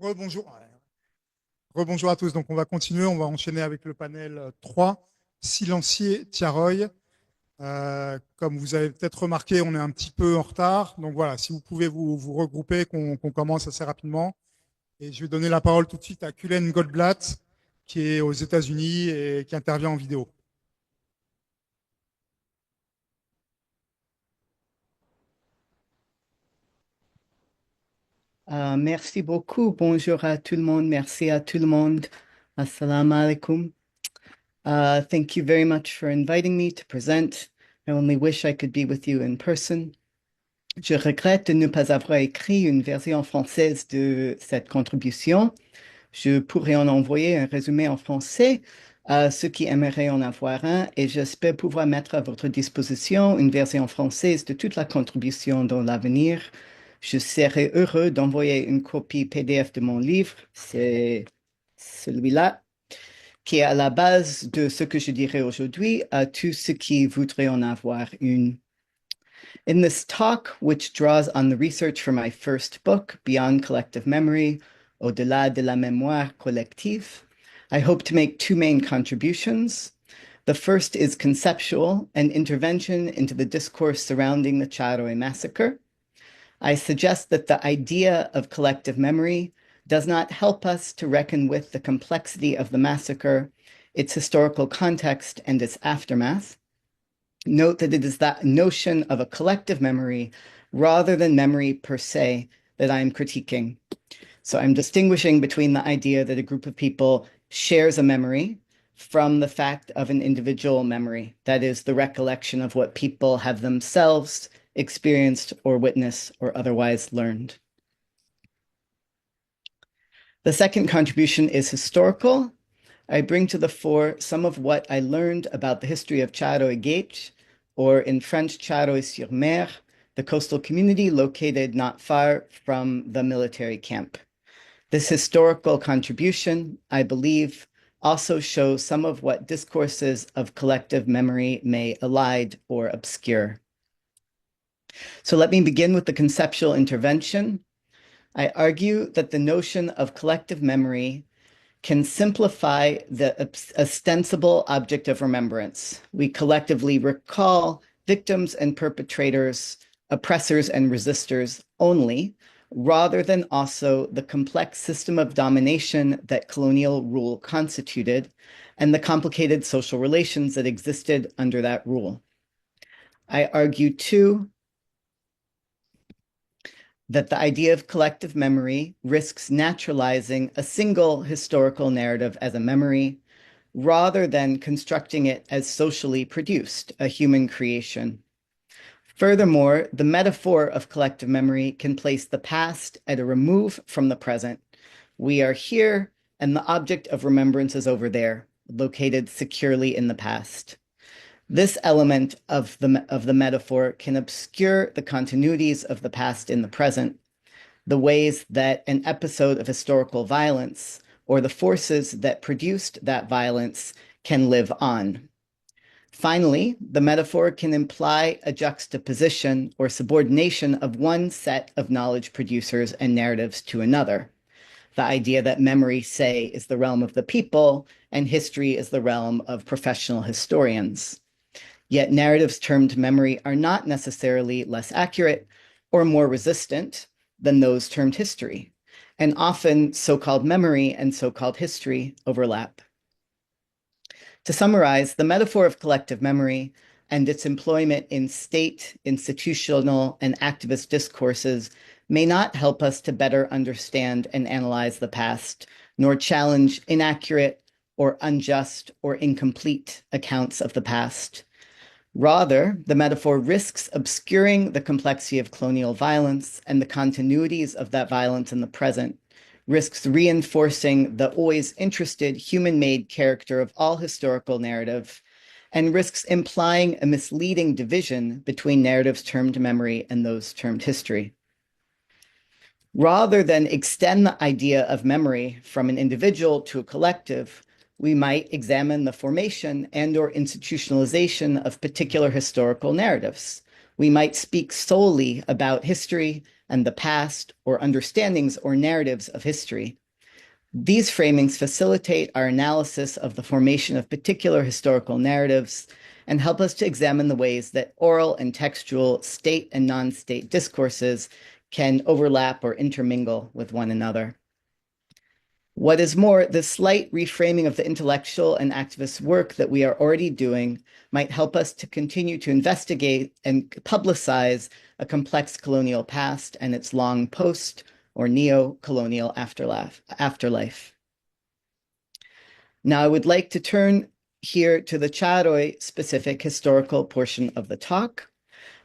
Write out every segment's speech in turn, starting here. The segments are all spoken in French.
Rebonjour. Rebonjour à tous. Donc, on va continuer. On va enchaîner avec le panel 3, Silencier Tiaroy. Comme vous avez peut-être remarqué, on est un petit peu en retard. Donc voilà, si vous pouvez vous regrouper, qu'on commence assez rapidement. Et je vais donner la parole tout de suite à Kulen Goldblatt, qui est aux États-Unis et qui intervient en vidéo. Merci beaucoup. Bonjour à tout le monde. Merci à tout le monde. Assalamu alaikum. Thank you very much for inviting me to present. I only wish I could be with you in person. Je regrette de ne pas avoir écrit une version française de cette contribution. Je pourrais en envoyer un résumé en français à ceux qui aimeraient en avoir un et j'espère pouvoir mettre à votre disposition une version française de toute la contribution dans l'avenir. Je serai heureux d'envoyer une copie PDF de mon livre, c'est celui-là, qui est à la base de ce que je dirai aujourd'hui à tous ceux qui voudraient en avoir une. In this talk, which draws on the research for my first book, Beyond Collective Memory, Au-delà de la mémoire collective, I hope to make two main contributions. The first is conceptual, an intervention into the discourse surrounding the Charoe massacre. I suggest that the idea of collective memory does not help us to reckon with the complexity of the massacre, its historical context, and its aftermath. Note that it is that notion of a collective memory rather than memory per se that I'm critiquing. So I'm distinguishing between the idea that a group of people shares a memory from the fact of an individual memory, that is, the recollection of what people have themselves experienced or witnessed or otherwise learned. The second contribution is historical. I bring to the fore some of what I learned about the history of Charoe Gate, or in French, Charoe-sur-Mer, the coastal community located not far from the military camp. This historical contribution, I believe, also shows some of what discourses of collective memory may elide or obscure. So let me begin with the conceptual intervention. I argue that the notion of collective memory can simplify the ostensible object of remembrance. We collectively recall victims and perpetrators, oppressors and resistors only, rather than also the complex system of domination that colonial rule constituted and the complicated social relations that existed under that rule. I argue, too, that the idea of collective memory risks naturalizing a single historical narrative as a memory, rather than constructing it as socially produced, a human creation. Furthermore, the metaphor of collective memory can place the past at a remove from the present. We are here, and the object of remembrance is over there, located securely in the past. This element of the metaphor can obscure the continuities of the past in the present, the ways that an episode of historical violence or the forces that produced that violence can live on. Finally, the metaphor can imply a juxtaposition or subordination of one set of knowledge producers and narratives to another. The idea that memory, say, is the realm of the people and history is the realm of professional historians. Yet narratives termed memory are not necessarily less accurate or more resistant than those termed history, and often so-called memory and so-called history overlap. To summarize, the metaphor of collective memory and its employment in state, institutional, and activist discourses may not help us to better understand and analyze the past, nor challenge inaccurate or unjust or incomplete accounts of the past. Rather, the metaphor risks obscuring the complexity of colonial violence and the continuities of that violence in the present, risks reinforcing the always interested human-made character of all historical narrative, and risks implying a misleading division between narratives termed memory and those termed history. Rather than extend the idea of memory from an individual to a collective, we might examine the formation and or institutionalization of particular historical narratives, We might speak solely about history and the past, or understandings or narratives of history. These framings facilitate our analysis of the formation of particular historical narratives and help us to examine the ways that oral and textual state and non-state discourses can overlap or intermingle with one another. What is more, the slight reframing of the intellectual and activist work that we are already doing might help us to continue to investigate and publicize a complex colonial past and its long post or neo-colonial afterlife. Now, I would like to turn here to the Charoy specific historical portion of the talk.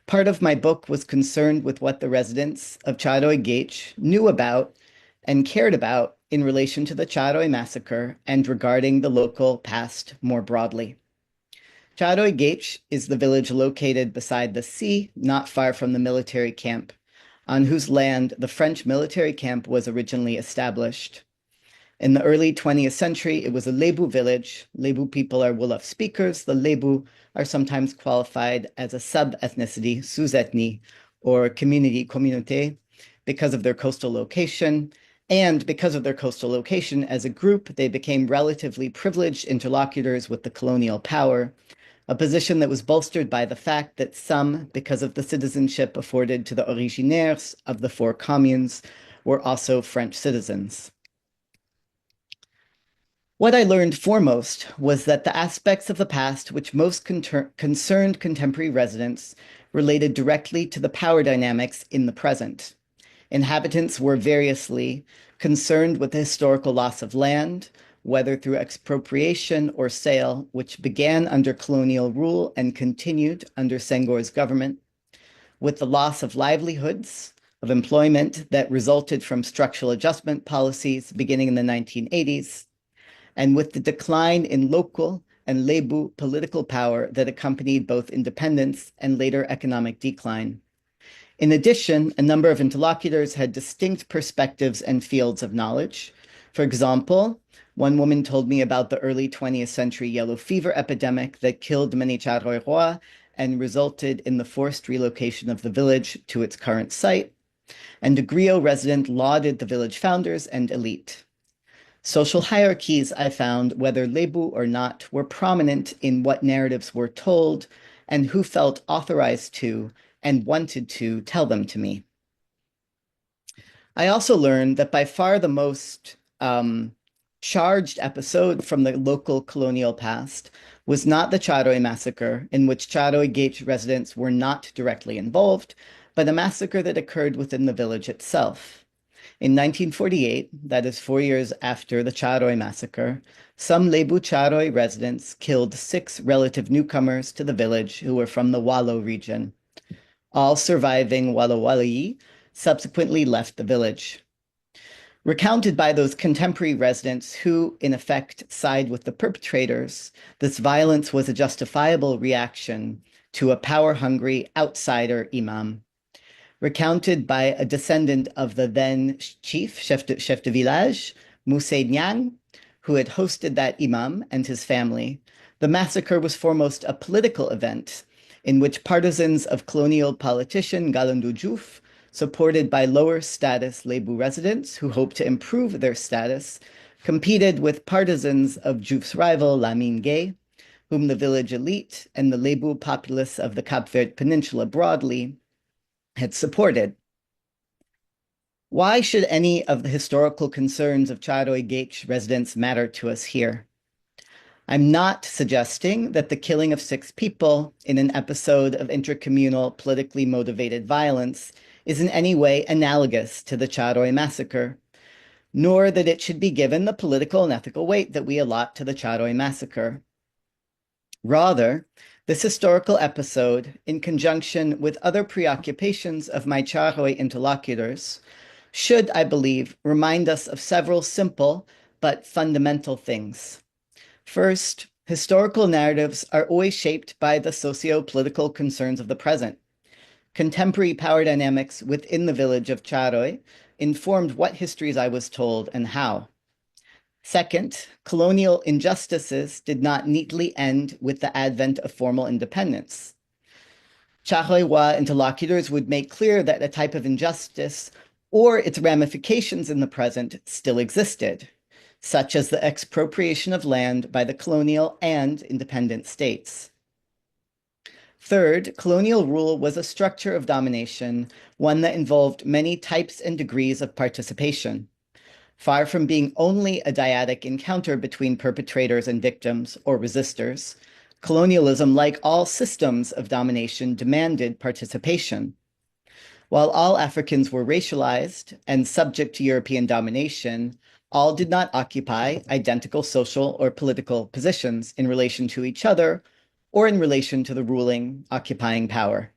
Part of my book was concerned with what the residents of Charoy Gaich knew about and cared about in relation to the Charoy massacre and regarding the local past more broadly. Charoy Gaich is the village located beside the sea, not far from the military camp, on whose land the French military camp was originally established. In the early 20th century, it was a Lebu village. Lebu people are Wolof speakers. The Lebu are sometimes qualified as a sub-ethnicity, sous-ethnie, or communauté, because of their coastal location. And because of their coastal location, as a group, they became relatively privileged interlocutors with the colonial power, a position that was bolstered by the fact that some, because of the citizenship afforded to the originaires of the four communes, were also French citizens. What I learned foremost was that the aspects of the past which most concerned contemporary residents related directly to the power dynamics in the present. Inhabitants were variously concerned with the historical loss of land, whether through expropriation or sale, which began under colonial rule and continued under Senghor's government, with the loss of livelihoods, of employment that resulted from structural adjustment policies beginning in the 1980s, and with the decline in local and Lebu political power that accompanied both independence and later economic decline. In addition, a number of interlocutors had distinct perspectives and fields of knowledge. For example, one woman told me about the early 20th century yellow fever epidemic that killed many Charoy and resulted in the forced relocation of the village to its current site. And a Griot resident lauded the village founders and elite. Social hierarchies, I found, whether Lebu or not, were prominent in what narratives were told and who felt authorized to and wanted to tell them to me. I also learned that by far the most charged episode from the local colonial past was not the Charoy massacre, in which Charoy Gaich residents were not directly involved, but a massacre that occurred within the village itself. In 1948, that is 4 years after the Charoy massacre, some Lebu Charoy residents killed 6 relative newcomers to the village who were from the Walo region. All surviving Walo subsequently left the village. Recounted by those contemporary residents who, in effect, side with the perpetrators, this violence was a justifiable reaction to a power-hungry outsider imam. Recounted by a descendant of the then chef de village, Mousse Nyang, who had hosted that imam and his family, the massacre was foremost a political event in which partisans of colonial politician Galandou Diouf, supported by lower status Lebu residents who hoped to improve their status, competed with partisans of Diouf's rival Lamine Gueye, whom the village elite and the Lebu populace of the Cape Verde Peninsula broadly had supported. Why should any of the historical concerns of Charoy Gaich residents matter to us here? I'm not suggesting that the killing of 6 people in an episode of intercommunal politically motivated violence is in any way analogous to the Charoy massacre, nor that it should be given the political and ethical weight that we allot to the Charoy massacre. Rather, this historical episode, in conjunction with other preoccupations of my Charoy interlocutors, should, I believe, remind us of several simple but fundamental things. First, historical narratives are always shaped by the socio-political concerns of the present. Contemporary power dynamics within the village of Charoy informed what histories I was told and how. Second, colonial injustices did not neatly end with the advent of formal independence. Chahoiwa interlocutors would make clear that a type of injustice or its ramifications in the present still existed, such as the expropriation of land by the colonial and independent states. Third, colonial rule was a structure of domination, one that involved many types and degrees of participation. Far from being only a dyadic encounter between perpetrators and victims or resistors, colonialism, like all systems of domination, demanded participation. While all Africans were racialized and subject to European domination, all did not occupy identical social or political positions in relation to each other or in relation to the ruling, occupying power.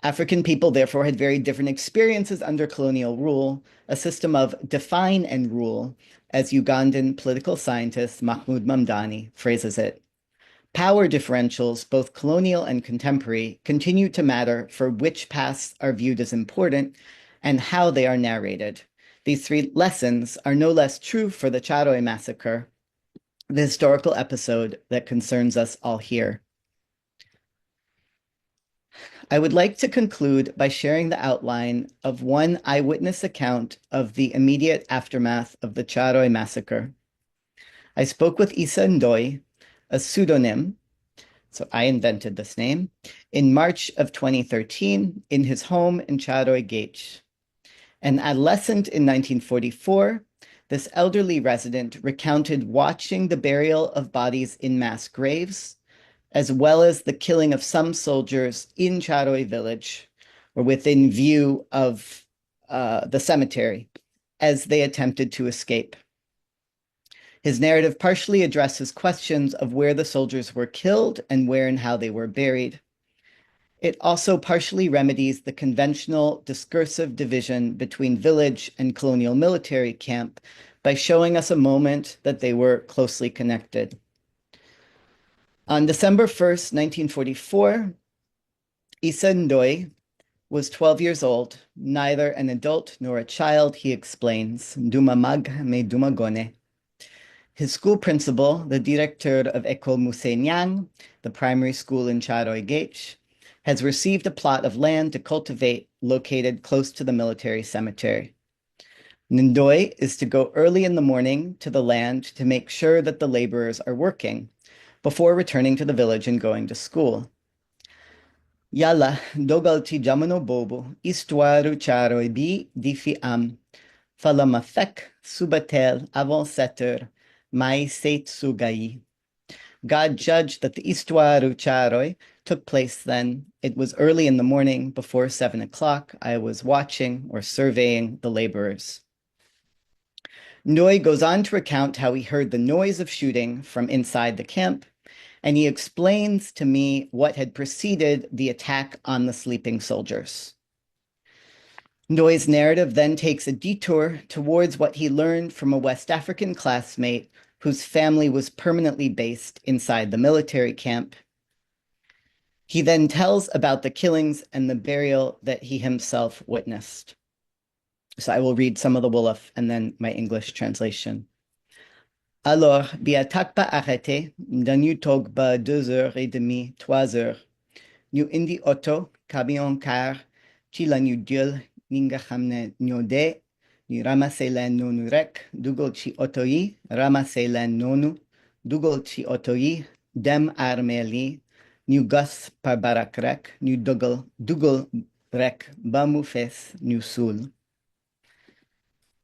African people, therefore, had very different experiences under colonial rule, a system of define and rule, as Ugandan political scientist Mahmoud Mamdani phrases it. Power differentials, both colonial and contemporary, continue to matter for which pasts are viewed as important and how they are narrated. These three lessons are no less true for the Charoy massacre, the historical episode that concerns us all here. I would like to conclude by sharing the outline of one eyewitness account of the immediate aftermath of the Charoy massacre. I spoke with Issa Ndoye, a pseudonym, so I invented this name, in March of 2013 in his home in Charoy Gate. An adolescent in 1944, this elderly resident recounted watching the burial of bodies in mass graves, as well as the killing of some soldiers in Charoy village or within view of the cemetery as they attempted to escape. His narrative partially addresses questions of where the soldiers were killed and where and how they were buried. It also partially remedies the conventional discursive division between village and colonial military camp by showing us a moment that they were closely connected. On December 1st, 1944, Issa Ndoye was 12 years old, neither an adult nor a child, he explains, Dumamag me Dumagone. His school principal, the director of Ecole Musée Nyang, the primary school in Charoy Gate, has received a plot of land to cultivate located close to the military cemetery. Ndoye is to go early in the morning to the land to make sure that the laborers are working before returning to the village and going to school. Yalla, dogalti jamano bobo, istuaru Charoy bi difi am, falamafek subatel avant 7 mai seit sugai. God judged that the Istuaru Charoy took place then. It was early in the morning, before 7 o'clock. I was watching or surveying the laborers. Ndoye goes on to recount how he heard the noise of shooting from inside the camp, and he explains to me what had preceded the attack on the sleeping soldiers. Ndoye's narrative then takes a detour towards what he learned from a West African classmate whose family was permanently based inside the military camp. He then tells about the killings and the burial that he himself witnessed. So I will read some of the Wolof and then my English translation. Alors, biatak pa arrêté, danu tog ba 2 heures et demie, 3 heures. Ñu indi auto, camion car, chila ñu diol, ninga hamne nyode, ñu ramase len nonu rek, dugol chi otoyi, ramase len nonu, dugol chi otoyi, dem armeli, ñu gus par barak rek, ñu dugol rek, bamu fes, ñu sul.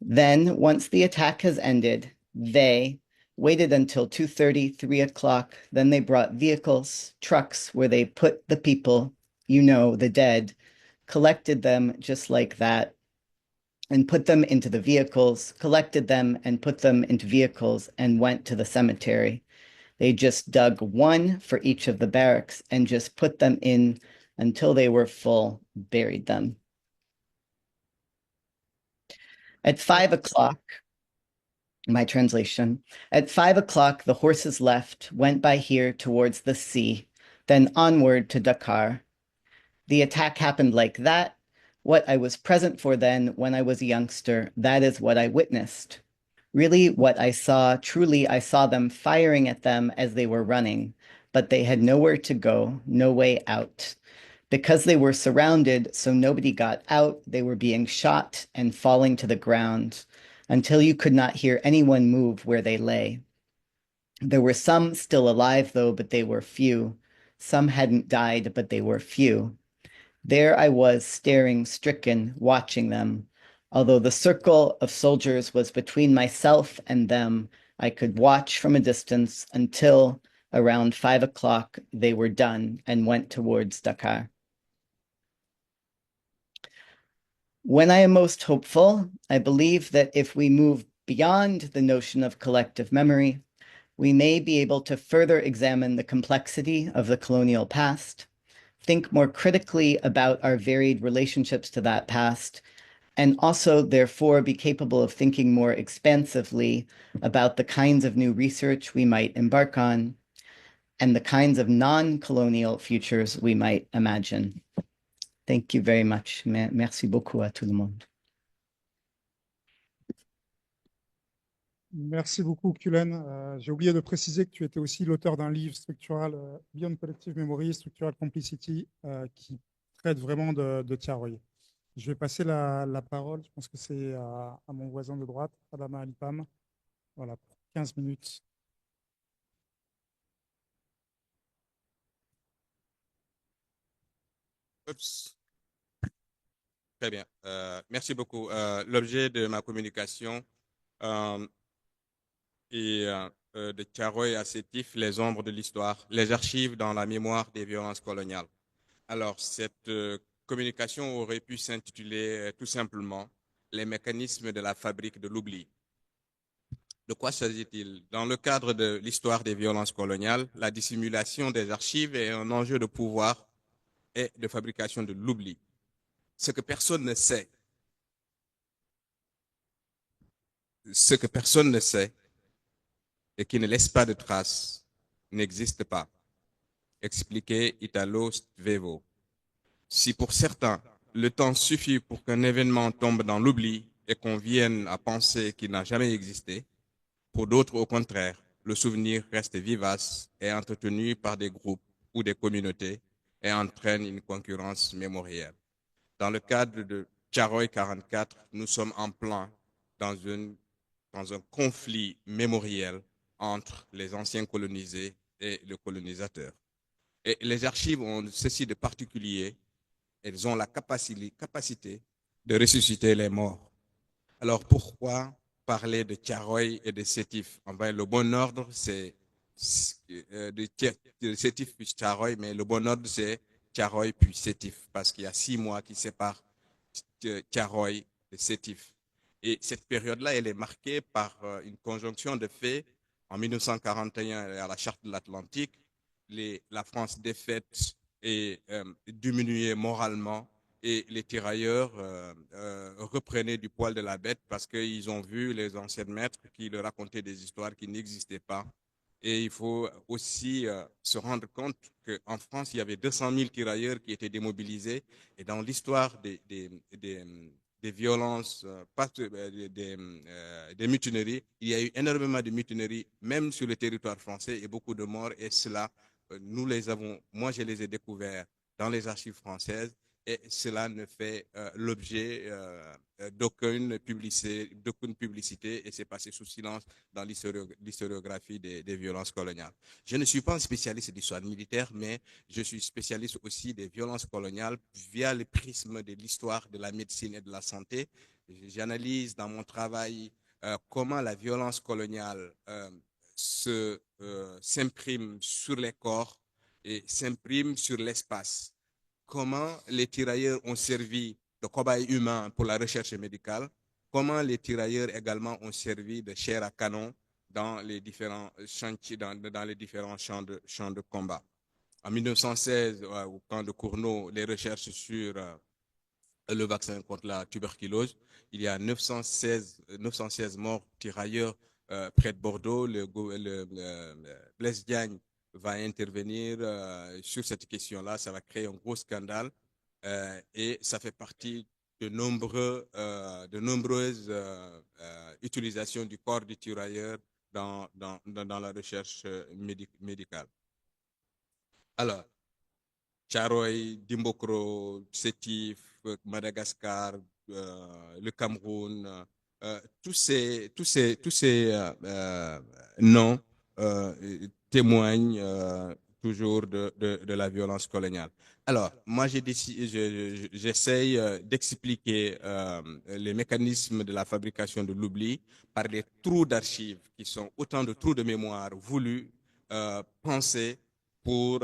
Then, once the attack has ended, they waited until 2:30, 3 o'clock. Then they brought vehicles, trucks, where they put the people, the dead, collected them just like that, and put them into the vehicles, collected them and put them into vehicles, and went to the cemetery. They just dug one for each of the barracks and just put them in until they were full, buried them. At 5 o'clock, my translation, at 5 o'clock, the horses left, went by here towards the sea, then onward to Dakar. The attack happened like that. What I was present for then when I was a youngster, that is what I witnessed. Really, what I saw, truly, I saw them firing at them as they were running, but they had nowhere to go, no way out. Because they were surrounded, so nobody got out, they were being shot and falling to the ground until you could not hear anyone move where they lay. There were some still alive, though, but they were few. Some hadn't died, but they were few. There I was, staring, stricken, watching them. Although the circle of soldiers was between myself and them, I could watch from a distance until around 5 o'clock they were done and went towards Dakar. When I am most hopeful, I believe that if we move beyond the notion of collective memory, we may be able to further examine the complexity of the colonial past, think more critically about our varied relationships to that past, and also, therefore, be capable of thinking more expansively about the kinds of new research we might embark on and the kinds of non-colonial futures we might imagine. Thank you very much. Merci beaucoup à tout le monde. Merci beaucoup, Kulen. J'ai oublié de préciser que tu étais aussi l'auteur d'un livre structural, Beyond Collective Memory, Structural Complicity, qui traite vraiment de Tiaroy. Je vais passer la parole, je pense que c'est à mon voisin de droite, Adama Alipam, voilà, pour 15 minutes. Oups. Très bien. Merci beaucoup. L'objet de ma communication euh, est de Tiaroy à Sétif, les ombres de l'histoire, les archives dans la mémoire des violences coloniales. Alors, cette communication aurait pu s'intituler tout simplement Les mécanismes de la fabrique de l'oubli. De quoi s'agit-il? Dans le cadre de l'histoire des violences coloniales, la dissimulation des archives est un enjeu de pouvoir et de fabrication de l'oubli. Ce que personne ne sait, et qui ne laisse pas de traces n'existe pas. Expliquait Italo Svevo. Si pour certains, le temps suffit pour qu'un événement tombe dans l'oubli et qu'on vienne à penser qu'il n'a jamais existé, pour d'autres, au contraire, le souvenir reste vivace et entretenu par des groupes ou des communautés et entraîne une concurrence mémorielle. Dans le cadre de Tiaroy 44, nous sommes en plein dans un conflit mémoriel entre les anciens colonisés et le colonisateur. Et les archives ont ceci de particulier, elles ont la capacité de ressusciter les morts. Alors pourquoi parler de Tiaroy et de Sétif? Enfin, le bon ordre, c'est de Sétif puis Tiaroy, mais le bon ordre, c'est Tiaroy puis Sétif, parce qu'il y a 6 mois qui séparent Tiaroy et Sétif. Et cette période-là, elle est marquée par une conjonction de faits. En 1941, à la Charte de l'Atlantique, la France défaite et diminuée moralement, et les tirailleurs reprenaient du poil de la bête parce qu'ils ont vu les anciens maîtres qui leur racontaient des histoires qui n'existaient pas. Et il faut aussi se rendre compte qu'en France, il y avait 200 000 tirailleurs qui étaient démobilisés. Et dans l'histoire des violences, des mutineries, il y a eu énormément de mutineries, même sur le territoire français, et beaucoup de morts. Et cela, moi je les ai découverts dans les archives françaises, et cela ne fait l'objet d'aucune publicité, et c'est passé sous silence dans l'historiographie des violences coloniales. Je ne suis pas un spécialiste d'histoire militaire, mais je suis spécialiste aussi des violences coloniales via le prisme de l'histoire de la médecine et de la santé. J'analyse dans mon travail comment la violence coloniale s'imprime sur les corps et s'imprime sur l'espace. Comment les tirailleurs ont servi de cobayes humains pour la recherche médicale, comment les tirailleurs également ont servi de chair à canon dans les différents chantiers, dans les différents champs de combat. En 1916, au camp de Cournot, les recherches sur le vaccin contre la tuberculose, il y a 916 morts tirailleurs près de Bordeaux. Blaise Diagne va intervenir sur cette question-là. Ça va créer un gros scandale et ça fait partie de nombreuses utilisations du corps du tirailleur dans la recherche médicale. Alors, Tcharoy, Dimbokro, Sétif, Madagascar, le Cameroun, tous ces noms témoignent toujours de la violence coloniale. Alors, moi, j'essaye d'expliquer les mécanismes de la fabrication de l'oubli par des trous d'archives qui sont autant de trous de mémoire voulus, pensés pour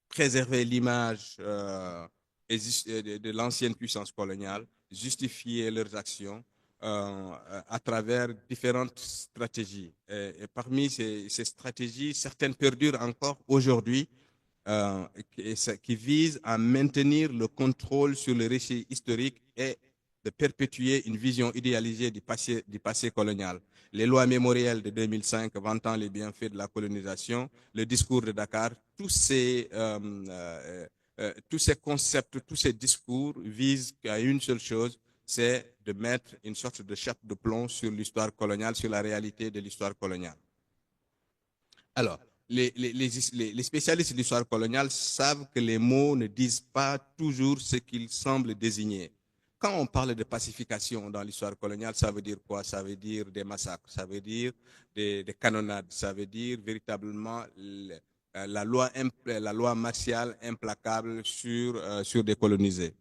préserver l'image de l'ancienne puissance coloniale, justifier leurs actions à travers différentes stratégies. Et parmi ces stratégies, certaines perdurent encore aujourd'hui qui visent à maintenir le contrôle sur le récit historique et de perpétuer une vision idéalisée du passé colonial. Les lois mémorielles de 2005 vantant les bienfaits de la colonisation, le discours de Dakar, tous ces concepts, tous ces discours visent à une seule chose, c'est de mettre une sorte de chape de plomb sur l'histoire coloniale, sur la réalité de l'histoire coloniale. Alors, les spécialistes de l'histoire coloniale savent que les mots ne disent pas toujours ce qu'ils semblent désigner. Quand on parle de pacification dans l'histoire coloniale, ça veut dire quoi? Ça veut dire des massacres, ça veut dire des canonnades, ça veut dire véritablement la loi martiale implacable sur des colonisés.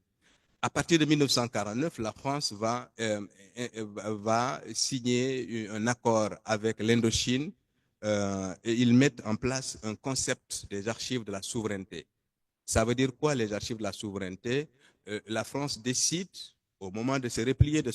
À partir de 1949, la France va signer un accord avec l'Indochine et ils mettent en place un concept des archives de la souveraineté. Ça veut dire quoi, les archives de la souveraineté? La France décide, au moment de se replier de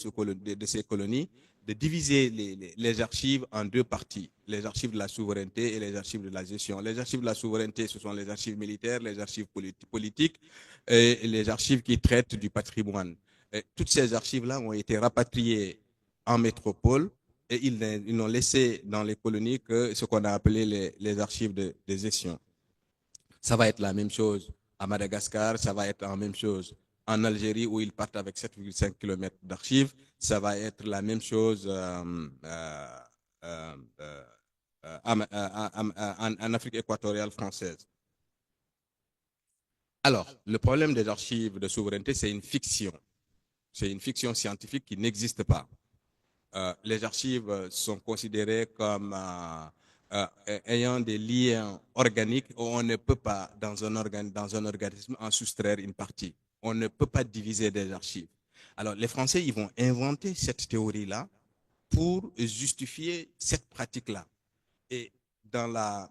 ces colonies, de diviser les archives en deux parties, les archives de la souveraineté et les archives de la gestion. Les archives de la souveraineté, ce sont les archives militaires, les archives politiques et les archives qui traitent du patrimoine. Et toutes ces archives-là ont été rapatriées en métropole et ils n'ont laissé dans les colonies que ce qu'on a appelé les archives de gestion. Ça va être la même chose à Madagascar, ça va être la même chose en Algérie où ils partent avec 7,5 km d'archives, ça va être la même chose en Afrique équatoriale française. Alors, le problème des archives de souveraineté, c'est une fiction. C'est une fiction scientifique qui n'existe pas. Les archives sont considérées comme ayant des liens organiques où on ne peut pas, dans un organisme, en soustraire une partie. On ne peut pas diviser des archives. Alors, les Français, ils vont inventer cette théorie-là pour justifier cette pratique-là. Et dans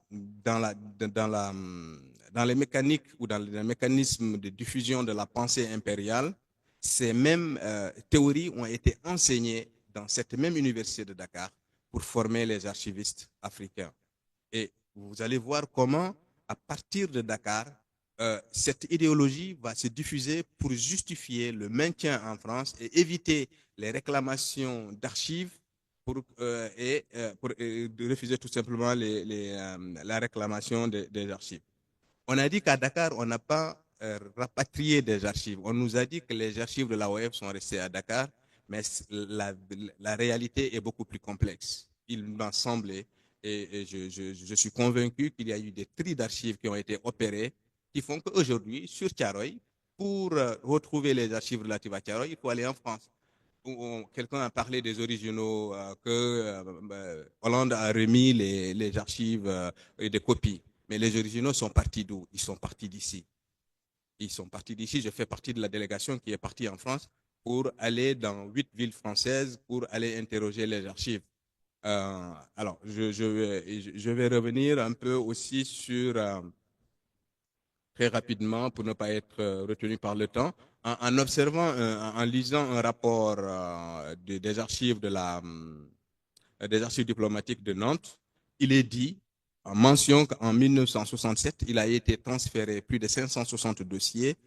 les mécaniques ou dans les mécanismes de diffusion de la pensée impériale, ces mêmes théories ont été enseignées dans cette même université de Dakar pour former les archivistes africains. Et vous allez voir comment, à partir de Dakar, cette idéologie va se diffuser pour justifier le maintien en France et éviter les réclamations d'archives pour refuser tout simplement la réclamation des archives. On a dit qu'à Dakar, on n'a pas rapatrié des archives. On nous a dit que les archives de l'AOF sont restées à Dakar, mais la réalité est beaucoup plus complexe. Il m'a semblé, et je suis convaincu qu'il y a eu des tris d'archives qui ont été opérés, qui font qu'aujourd'hui, sur Tcharoy, pour retrouver les archives relatives à Tcharoy, il faut aller en France. Quelqu'un a parlé des originaux que Hollande a remis les archives et des copies. Mais les originaux sont partis d'où? Ils sont partis d'ici. Ils sont partis d'ici. Je fais partie de la délégation qui est partie en France pour aller dans 8 villes françaises pour aller interroger les archives. Alors, je vais revenir un peu aussi sur, très rapidement pour ne pas être retenu par le temps, en observant, en lisant un rapport des archives des archives diplomatiques de Nantes, il est dit, en mention qu'en 1967, il a été transféré plus de 560 dossiers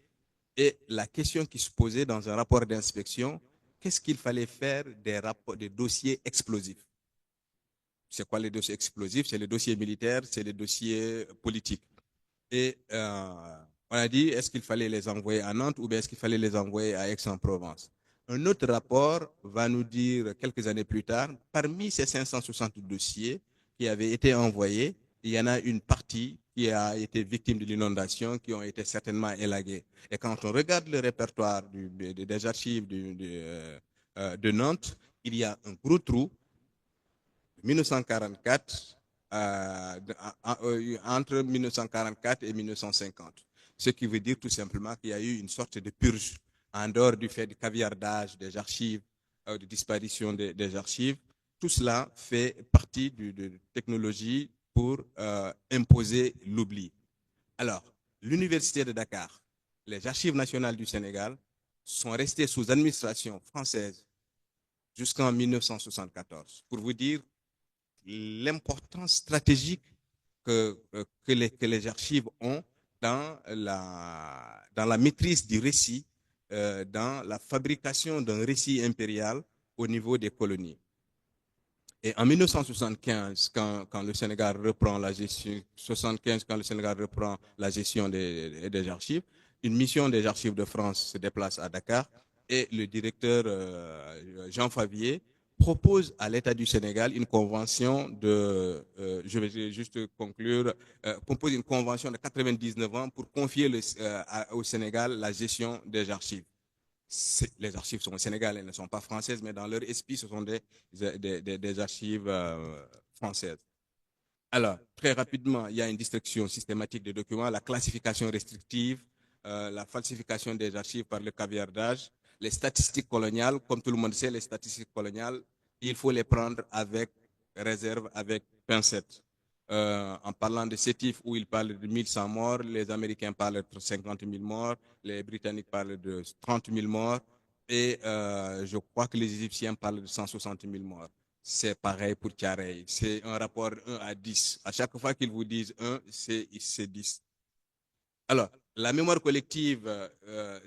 et la question qui se posait dans un rapport d'inspection, qu'est-ce qu'il fallait faire des dossiers explosifs? C'est quoi les dossiers explosifs? C'est les dossiers militaires, c'est les dossiers politiques. Et on a dit, est-ce qu'il fallait les envoyer à Nantes ou bien est-ce qu'il fallait les envoyer à Aix-en-Provence? Un autre rapport va nous dire, quelques années plus tard, parmi ces 560 dossiers qui avaient été envoyés, il y en a une partie qui a été victime de l'inondation, qui ont été certainement élagués. Et quand on regarde le répertoire des archives de Nantes, il y a un gros trou, 1944, entre 1944 et 1950. Ce qui veut dire tout simplement qu'il y a eu une sorte de purge en dehors du fait du caviardage des archives, de disparition des archives. Tout cela fait partie de technologie pour imposer l'oubli. Alors, l'Université de Dakar, les archives nationales du Sénégal sont restées sous administration française jusqu'en 1974. Pour vous dire l'importance stratégique que les archives ont dans la maîtrise du récit, dans la fabrication d'un récit impérial au niveau des colonies. Et en 1975, quand le Sénégal reprend la gestion, 75, quand le Sénégal reprend la gestion des archives, une mission des archives de France se déplace à Dakar et le directeur Jean Favier propose à l'État du Sénégal une convention je vais juste conclure, propose une convention de 99 ans pour confier au Sénégal la gestion des archives. Les archives sont au Sénégal, elles ne sont pas françaises, mais dans leur esprit, ce sont des archives françaises. Alors, très rapidement, il y a une destruction systématique des documents, la classification restrictive, la falsification des archives par le caviardage, les statistiques coloniales. Comme tout le monde sait, les statistiques coloniales, il faut les prendre avec réserve, avec pincette. En parlant de Sétif, où ils parlent de 1100 morts, les Américains parlent de 50 000 morts, les Britanniques parlent de 30 000 morts, et je crois que les Égyptiens parlent de 160 000 morts. C'est pareil pour Tiareï. C'est un rapport 1 à 10. À chaque fois qu'ils vous disent 1, c'est 10. Alors, la mémoire collective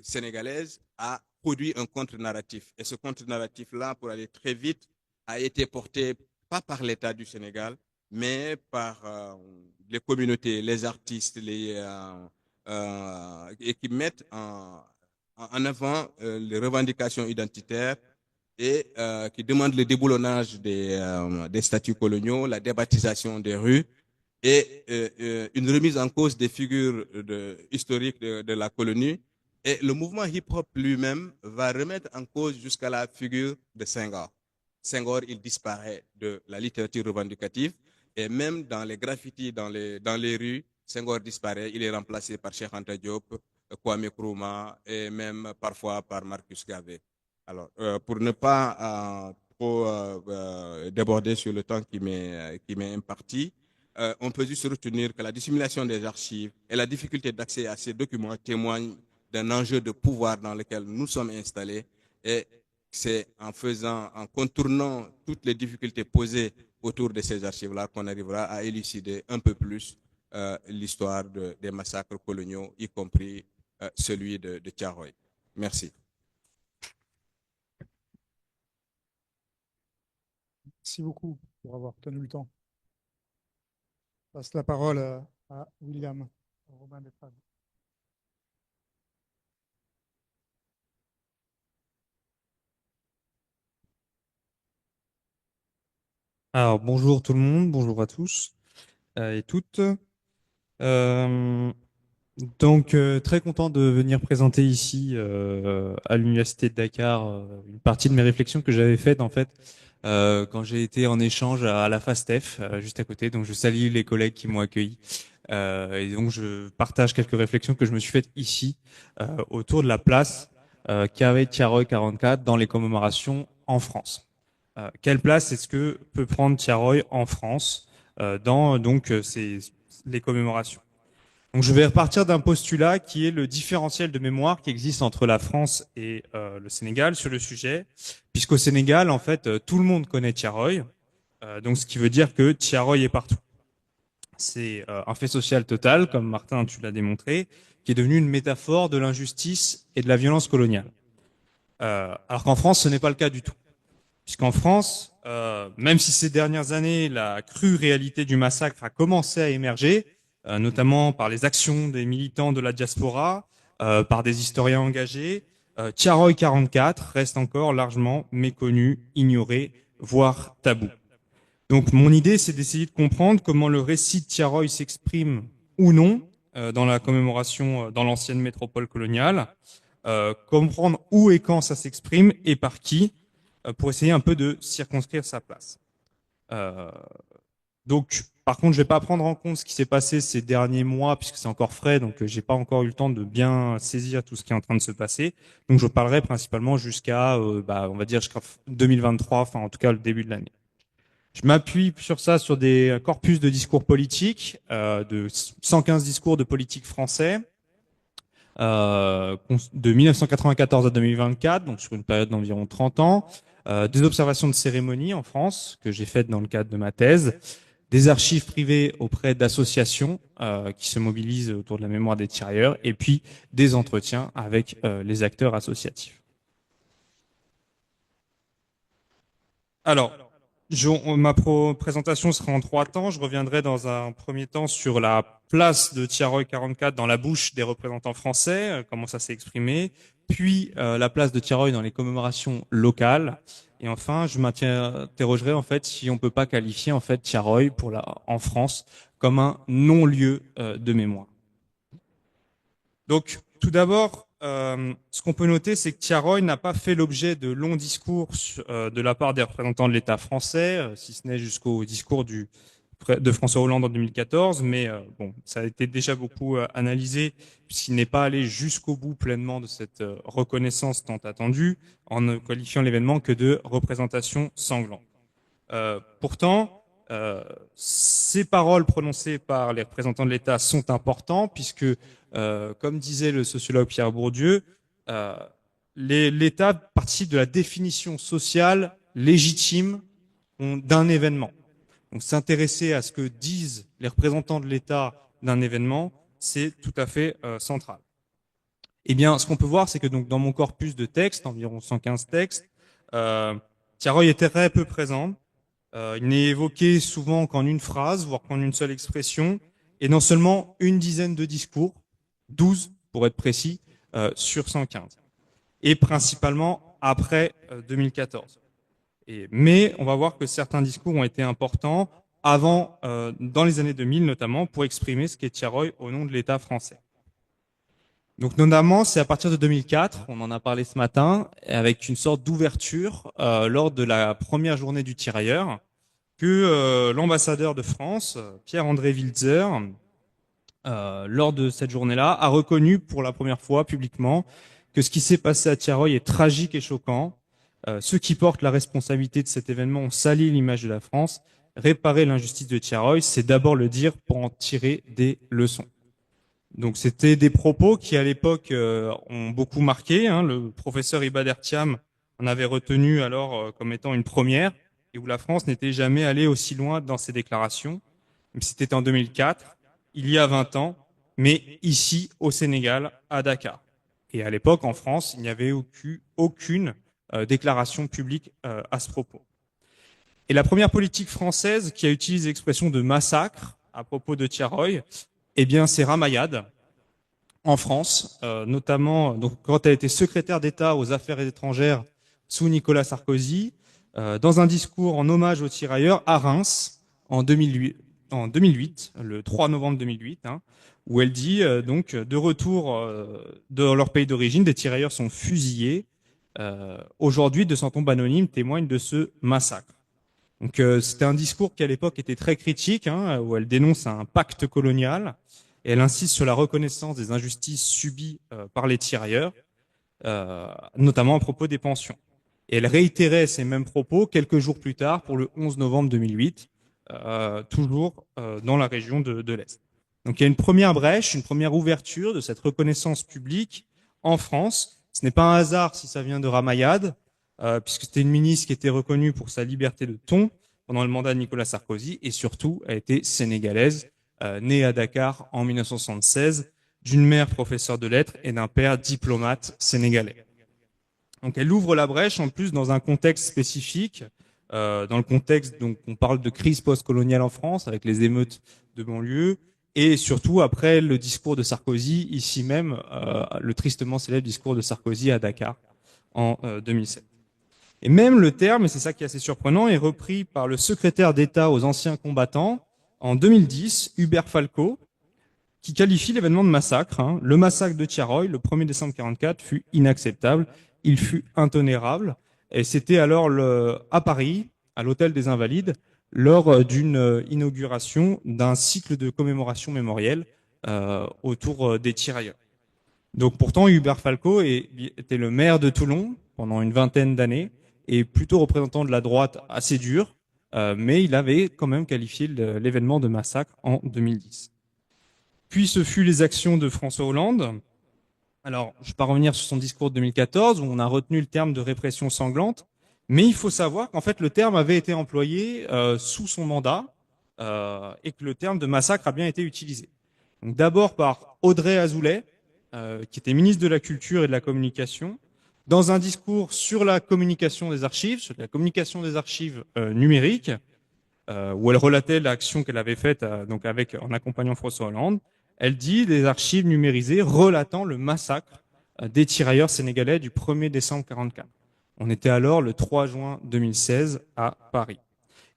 sénégalaise a produit un contre-narratif. Et ce contre-narratif-là, pour aller très vite, a été porté pas par l'État du Sénégal, mais par les communautés, les artistes, et qui mettent en avant les revendications identitaires et qui demandent le déboulonnage des statuts coloniaux, la débaptisation des rues et une remise en cause des figures historiques de la colonie. Et le mouvement hip-hop lui-même va remettre en cause jusqu'à la figure de Senghor. Senghor, il disparaît de la littérature revendicative et même dans les graffitis, dans les rues, Senghor disparaît. Il est remplacé par Cheikh Anta Diop, Kwame Nkrumah et même parfois par Marcus Garvey. Alors, pour ne pas trop déborder sur le temps qui m'est imparti, on peut juste retenir que la dissimulation des archives et la difficulté d'accès à ces documents témoignent d'un enjeu de pouvoir dans lequel nous sommes installés. Et c'est en contournant toutes les difficultés posées autour de ces archives-là qu'on arrivera à élucider un peu plus l'histoire des massacres coloniaux, y compris celui de Tiaroy. Merci. Merci beaucoup pour avoir tenu le temps. Je passe la parole à William Robin Desprages. Alors, bonjour tout le monde, bonjour à tous et toutes. Très content de venir présenter ici à l'Université de Dakar une partie de mes réflexions que j'avais faites en fait quand j'ai été en échange à la FASTEF juste à côté. Donc, je salue les collègues qui m'ont accueilli. Et donc, je partage quelques réflexions que je me suis faites ici autour de la place qu'avait Tiaroy 44 dans les commémorations en France. Quelle place est-ce que peut prendre Tiaroy en France dans les commémorations? Donc, je vais repartir d'un postulat qui est le différentiel de mémoire qui existe entre la France et le Sénégal sur le sujet, puisqu'au Sénégal, en fait, tout le monde connaît Tiaroy, donc ce qui veut dire que Tiaroy est partout. C'est un fait social total, comme Martin, tu l'as démontré, qui est devenu une métaphore de l'injustice et de la violence coloniale. Alors qu'en France, ce n'est pas le cas du tout. Puisqu'en France, même si ces dernières années, la crue réalité du massacre a commencé à émerger, notamment par les actions des militants de la diaspora, par des historiens engagés, Tiaroy 44 reste encore largement méconnu, ignoré, voire tabou. Donc mon idée, c'est d'essayer de comprendre comment le récit de Tiaroy s'exprime ou non dans la commémoration dans l'ancienne métropole coloniale, comprendre où et quand ça s'exprime et par qui, pour essayer un peu de circonscrire sa place. Donc, par contre, je vais pas prendre en compte ce qui s'est passé ces derniers mois puisque c'est encore frais, donc j'ai pas encore eu le temps de bien saisir tout ce qui est en train de se passer. Donc, je parlerai principalement jusqu'à, on va dire jusqu'à 2023, enfin en tout cas le début de l'année. Je m'appuie sur ça sur des corpus de discours politiques, de 115 discours de politique français, de 1994 à 2024, donc sur une période d'environ 30 ans, des observations de cérémonies en France que j'ai faites dans le cadre de ma thèse, des archives privées auprès d'associations qui se mobilisent autour de la mémoire des tirailleurs, et puis des entretiens avec les acteurs associatifs. Alors, ma présentation sera en 3 temps. Je reviendrai dans un premier temps sur la place de Tiaroy 44 dans la bouche des représentants français, comment ça s'est exprimé, puis la place de Tiaroy dans les commémorations locales. Et enfin, je m'interrogerai en fait si on peut pas qualifier en fait Tiaroy en France comme un non-lieu de mémoire. Donc, tout d'abord, ce qu'on peut noter, c'est que Tiaroy n'a pas fait l'objet de longs discours de la part des représentants de l'État français, si ce n'est jusqu'au discours de François Hollande en 2014, mais bon, ça a été déjà beaucoup analysé puisqu'il n'est pas allé jusqu'au bout pleinement de cette reconnaissance tant attendue, en ne qualifiant l'événement que de représentation sanglante. Pourtant, ces paroles prononcées par les représentants de l'État sont importantes puisque, comme disait le sociologue Pierre Bourdieu, l'État participe de la définition sociale légitime d'un événement. Donc s'intéresser à ce que disent les représentants de l'État d'un événement, c'est tout à fait central. Eh bien, ce qu'on peut voir, c'est que donc dans mon corpus de textes, environ 115 textes, Tiaroy était très peu présent. Il n'est évoqué souvent qu'en une phrase, voire qu'en une seule expression, et non seulement une dizaine de discours, 12 pour être précis, sur 115. Et principalement après 2014. Mais on va voir que certains discours ont été importants avant, dans les années 2000 notamment, pour exprimer ce qu'est Tiaroy au nom de l'État français. Donc notamment, c'est à partir de 2004, on en a parlé ce matin, avec une sorte d'ouverture lors de la première journée du tirailleur, que l'ambassadeur de France, Pierre-André Wiltzer, lors de cette journée-là, a reconnu pour la première fois publiquement que ce qui s'est passé à Tiaroy est tragique et choquant. Ceux qui portent la responsabilité de cet événement ont sali l'image de la France. Réparer l'injustice de Tiaroy, c'est d'abord le dire pour en tirer des leçons. Donc c'était des propos qui à l'époque ont beaucoup marqué. Le professeur Ibader Thiam en avait retenu alors comme étant une première, et où la France n'était jamais allée aussi loin dans ses déclarations. C'était en 2004, il y a 20 ans, mais ici au Sénégal, à Dakar. Et à l'époque, en France, il n'y avait aucune déclaration publique à ce propos. Et la première politique française qui a utilisé l'expression de massacre à propos de Tiaroy, eh bien, c'est Ramayad, en France, notamment donc, quand elle était secrétaire d'État aux Affaires étrangères sous Nicolas Sarkozy, dans un discours en hommage aux tirailleurs à Reims en 2008, le 3 novembre 2008, où elle dit donc de retour de leur pays d'origine, des tirailleurs sont fusillés. Aujourd'hui, 200 tombes anonymes témoignent de ce massacre. Donc c'était un discours qui à l'époque était très critique, où elle dénonce un pacte colonial et elle insiste sur la reconnaissance des injustices subies par les tirailleurs, notamment à propos des pensions. Et elle réitérait ces mêmes propos quelques jours plus tard pour le 11 novembre 2008, toujours dans la région de l'Est. Donc il y a une première brèche, une première ouverture de cette reconnaissance publique en France. Ce n'est pas un hasard si ça vient de Ramayad, puisque c'était une ministre qui était reconnue pour sa liberté de ton pendant le mandat de Nicolas Sarkozy, et surtout a été sénégalaise, née à Dakar en 1976, d'une mère professeure de lettres et d'un père diplomate sénégalais. Donc elle ouvre la brèche en plus dans un contexte spécifique, dans le contexte donc on parle de crise post-coloniale en France avec les émeutes de banlieue, et surtout après le discours de Sarkozy, ici même, le tristement célèbre discours de Sarkozy à Dakar en 2007. Et même le terme, et c'est ça qui est assez surprenant, est repris par le secrétaire d'État aux anciens combattants en 2010, Hubert Falco, qui qualifie l'événement de massacre. Hein. Le massacre de Tiaroy, le 1er décembre 1944, fut inacceptable, il fut intolérable, et c'était alors à Paris, à l'Hôtel des Invalides, lors d'une inauguration d'un cycle de commémoration mémorielle autour des tirailleurs. Donc pourtant, Hubert Falco était le maire de Toulon pendant une vingtaine d'années et plutôt représentant de la droite assez dure, mais il avait quand même qualifié l'événement de massacre en 2010. Puis ce fut les actions de François Hollande. Alors, je ne vais pas revenir sur son discours de 2014 où on a retenu le terme de répression sanglante, mais il faut savoir qu'en fait le terme avait été employé sous son mandat et que le terme de massacre a bien été utilisé. Donc d'abord par Audrey Azoulay, qui était ministre de la Culture et de la Communication, dans un discours sur la communication des archives, sur la communication des archives numériques, où elle relatait l'action qu'elle avait faite donc en accompagnant François Hollande. Elle dit des archives numérisées relatant le massacre des tirailleurs sénégalais du 1er décembre 1944. On était alors le 3 juin 2016 à Paris.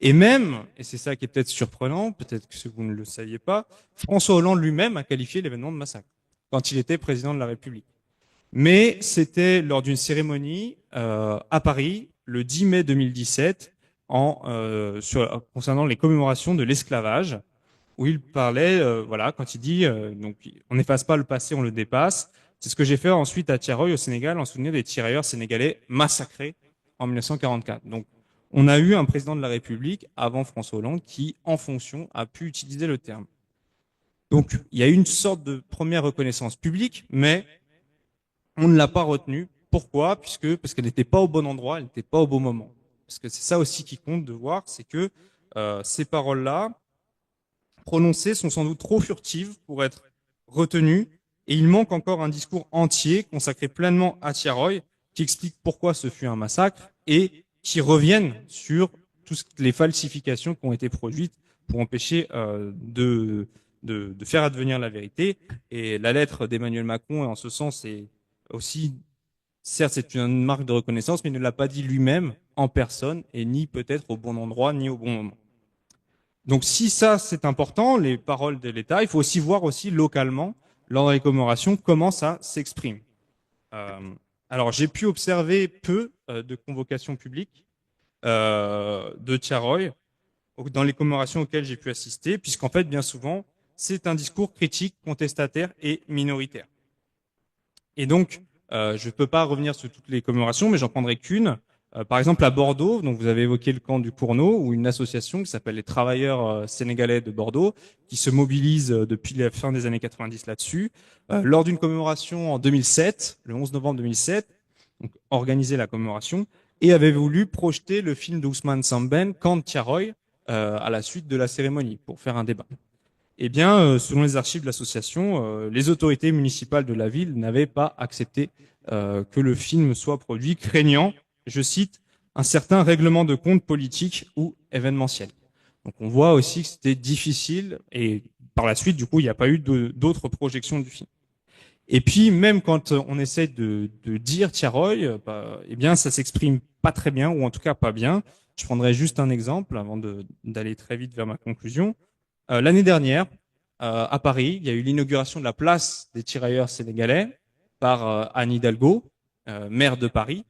Et même, et c'est ça qui est peut-être surprenant, peut-être que vous ne le saviez pas, François Hollande lui-même a qualifié l'événement de massacre quand il était président de la République. Mais c'était lors d'une cérémonie à Paris, le 10 mai 2017, concernant les commémorations de l'esclavage, où il parlait, quand il dit donc on n'efface pas le passé, on le dépasse. C'est ce que j'ai fait ensuite à Tiaroy au Sénégal en souvenir des tirailleurs sénégalais massacrés en 1944. Donc on a eu un président de la République avant François Hollande qui, en fonction, a pu utiliser le terme. Donc il y a eu une sorte de première reconnaissance publique, mais on ne l'a pas retenue. Pourquoi ? Parce qu'elle n'était pas au bon endroit, elle n'était pas au bon moment. Parce que c'est ça aussi qui compte de voir, c'est que ces paroles-là, prononcées, sont sans doute trop furtives pour être retenues, et il manque encore un discours entier consacré pleinement à Tiaroy, qui explique pourquoi ce fut un massacre, et qui reviennent sur toutes les falsifications qui ont été produites pour empêcher de faire advenir la vérité. Et la lettre d'Emmanuel Macron, en ce sens, est aussi, certes, c'est une marque de reconnaissance, mais il ne l'a pas dit lui-même en personne, et ni peut-être au bon endroit, ni au bon moment. Donc si ça, c'est important, les paroles de l'État, il faut aussi voir aussi localement, lors des commémorations, comment ça s'exprime. Alors j'ai pu observer peu de convocations publiques de Tiaroy dans les commémorations auxquelles j'ai pu assister, puisqu'en fait, bien souvent, c'est un discours critique, contestataire et minoritaire. Et donc, je ne peux pas revenir sur toutes les commémorations, mais j'en prendrai qu'une. Par exemple, à Bordeaux, donc vous avez évoqué le camp du Cournot, où une association qui s'appelle les Travailleurs sénégalais de Bordeaux, qui se mobilise depuis la fin des années 90 là-dessus, lors d'une commémoration en 2007, le 11 novembre 2007, donc organisé la commémoration, et avait voulu projeter le film d'Ousmane Sembène, Camp de Tiaroy, à la suite de la cérémonie, pour faire un débat. Eh bien, selon les archives de l'association, les autorités municipales de la ville n'avaient pas accepté que le film soit produit, craignant, je cite, un certain règlement de compte politique ou événementiel. Donc on voit aussi que c'était difficile, et par la suite, du coup, il n'y a pas eu d'autres projections du film. Et puis, même quand on essaie de dire Tiaroy, eh bien, ça s'exprime pas très bien, ou en tout cas pas bien. Je prendrai juste un exemple avant d'aller très vite vers ma conclusion. L'année dernière, à Paris, il y a eu l'inauguration de la place des tirailleurs sénégalais par Anne Hidalgo, maire de Paris.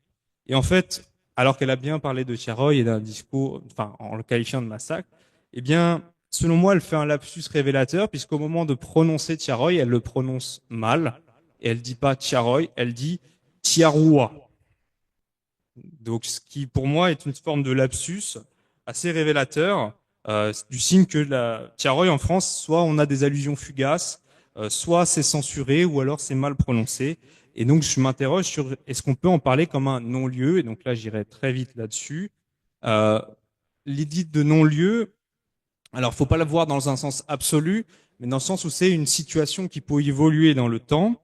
Et en fait, alors qu'elle a bien parlé de Tiaroy et d'un discours, enfin, en le qualifiant de massacre, eh bien, selon moi, elle fait un lapsus révélateur, puisqu'au moment de prononcer Tiaroy, elle le prononce mal. Et elle dit pas Tiaroy, elle dit Tiaroua. Donc, ce qui, pour moi, est une forme de lapsus assez révélateur, du signe que la Tiaroy en France, soit on a des allusions fugaces, soit c'est censuré, ou alors c'est mal prononcé. Et donc, je m'interroge sur est-ce qu'on peut en parler comme un non-lieu. Et donc là, j'irai très vite là-dessus. L'idée de non-lieu, alors, faut pas la voir dans un sens absolu, mais dans le sens où c'est une situation qui peut évoluer dans le temps.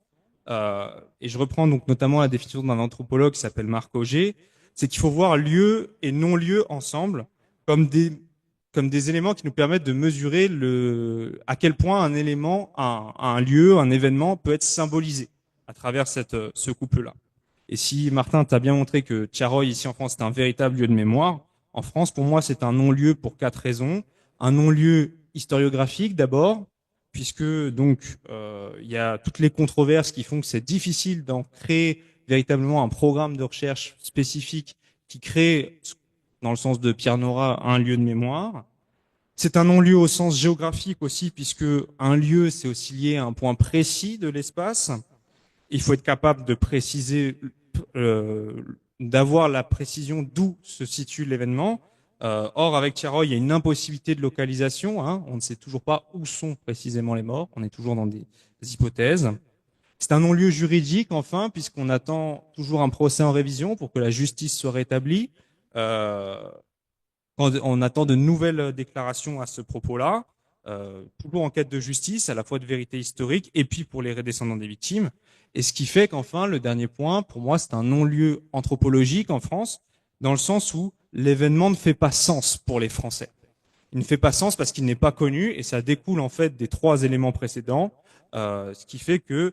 Et je reprends donc notamment la définition d'un anthropologue qui s'appelle Marc Auger, c'est qu'il faut voir lieu et non-lieu ensemble comme des éléments qui nous permettent de mesurer à quel point un élément, un lieu, un événement peut être symbolisé à travers ce couple-là. Et si Martin t'a bien montré que Tiaroy ici en France c'est un véritable lieu de mémoire, en France pour moi c'est un non-lieu pour 4 raisons. Un non-lieu historiographique d'abord, puisque donc il y a toutes les controverses qui font que c'est difficile d'en créer véritablement un programme de recherche spécifique qui crée, dans le sens de Pierre Nora, un lieu de mémoire. C'est un non-lieu au sens géographique aussi, puisque un lieu, c'est aussi lié à un point précis de l'espace. Il faut être capable de préciser, d'avoir la précision d'où se situe l'événement. Or, avec Tiaroy, il y a une impossibilité de localisation. Hein. On ne sait toujours pas où sont précisément les morts. On est toujours dans des hypothèses. C'est un non-lieu juridique, enfin, puisqu'on attend toujours un procès en révision pour que la justice soit rétablie. On attend de nouvelles déclarations à ce propos-là, toujours en quête de justice, à la fois de vérité historique, et puis pour les descendants des victimes. Et ce qui fait qu'enfin, le dernier point, pour moi, c'est un non-lieu anthropologique en France, dans le sens où l'événement ne fait pas sens pour les Français. Il ne fait pas sens parce qu'il n'est pas connu, et ça découle en fait des 3 éléments précédents, ce qui fait que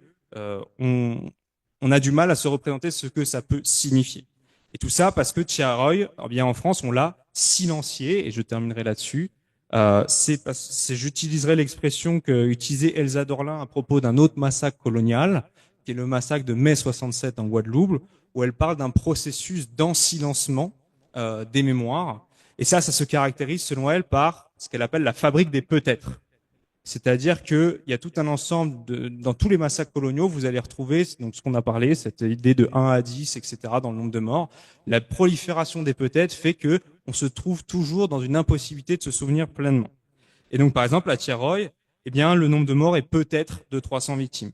on a du mal à se représenter ce que ça peut signifier. Et tout ça parce que Tiaroy, bien en France, on l'a silencié, et je terminerai là-dessus. J'utiliserai l'expression qu'utilisait Elsa Dorlin à propos d'un autre massacre colonial, qui est le massacre de mai 67 en Guadeloupe, où elle parle d'un processus d'ensilencement des mémoires. Et ça se caractérise, selon elle, par ce qu'elle appelle la fabrique des peut-être. C'est-à-dire qu'il y a tout un ensemble dans tous les massacres coloniaux, vous allez retrouver donc ce qu'on a parlé, cette idée de 1 à 10, etc., dans le nombre de morts. La prolifération des peut-être fait que on se trouve toujours dans une impossibilité de se souvenir pleinement. Et donc, par exemple, à Tiaroy, eh bien, le nombre de morts est peut-être de 300 victimes.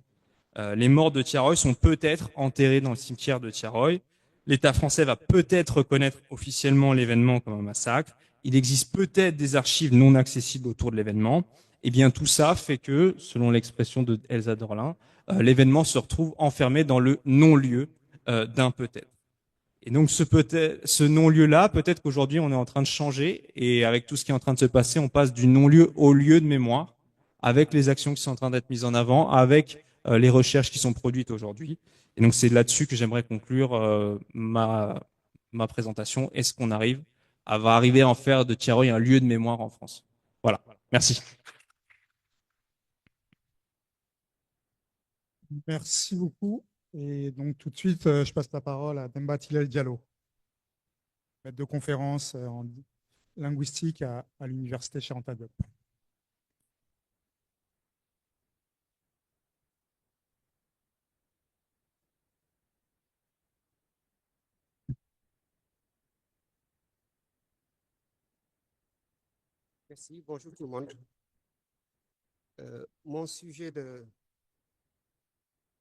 Les morts de Tiaroy sont peut-être enterrés dans le cimetière de Tiaroy. L'État français va peut-être reconnaître officiellement l'événement comme un massacre. Il existe peut-être des archives non accessibles autour de l'événement. Eh bien, tout ça fait que, selon l'expression de Elsa Dorlin, l'événement se retrouve enfermé dans le non-lieu d'un peut-être. Et donc, ce non-lieu-là, peut-être qu'aujourd'hui, on est en train de changer, et avec tout ce qui est en train de se passer, on passe du non-lieu au lieu de mémoire, avec les actions qui sont en train d'être mises en avant, avec les recherches qui sont produites aujourd'hui. Et donc, c'est là-dessus que j'aimerais conclure ma présentation. Est-ce qu'on va arriver à en faire de Tiaroy un lieu de mémoire en France? Voilà. Merci. Merci beaucoup. Et donc, tout de suite, je passe la parole à Demba Tilel Diallo, maître de conférence en linguistique à l'Université Cheikh Anta Diop. Merci, bonjour tout le monde. Mon sujet de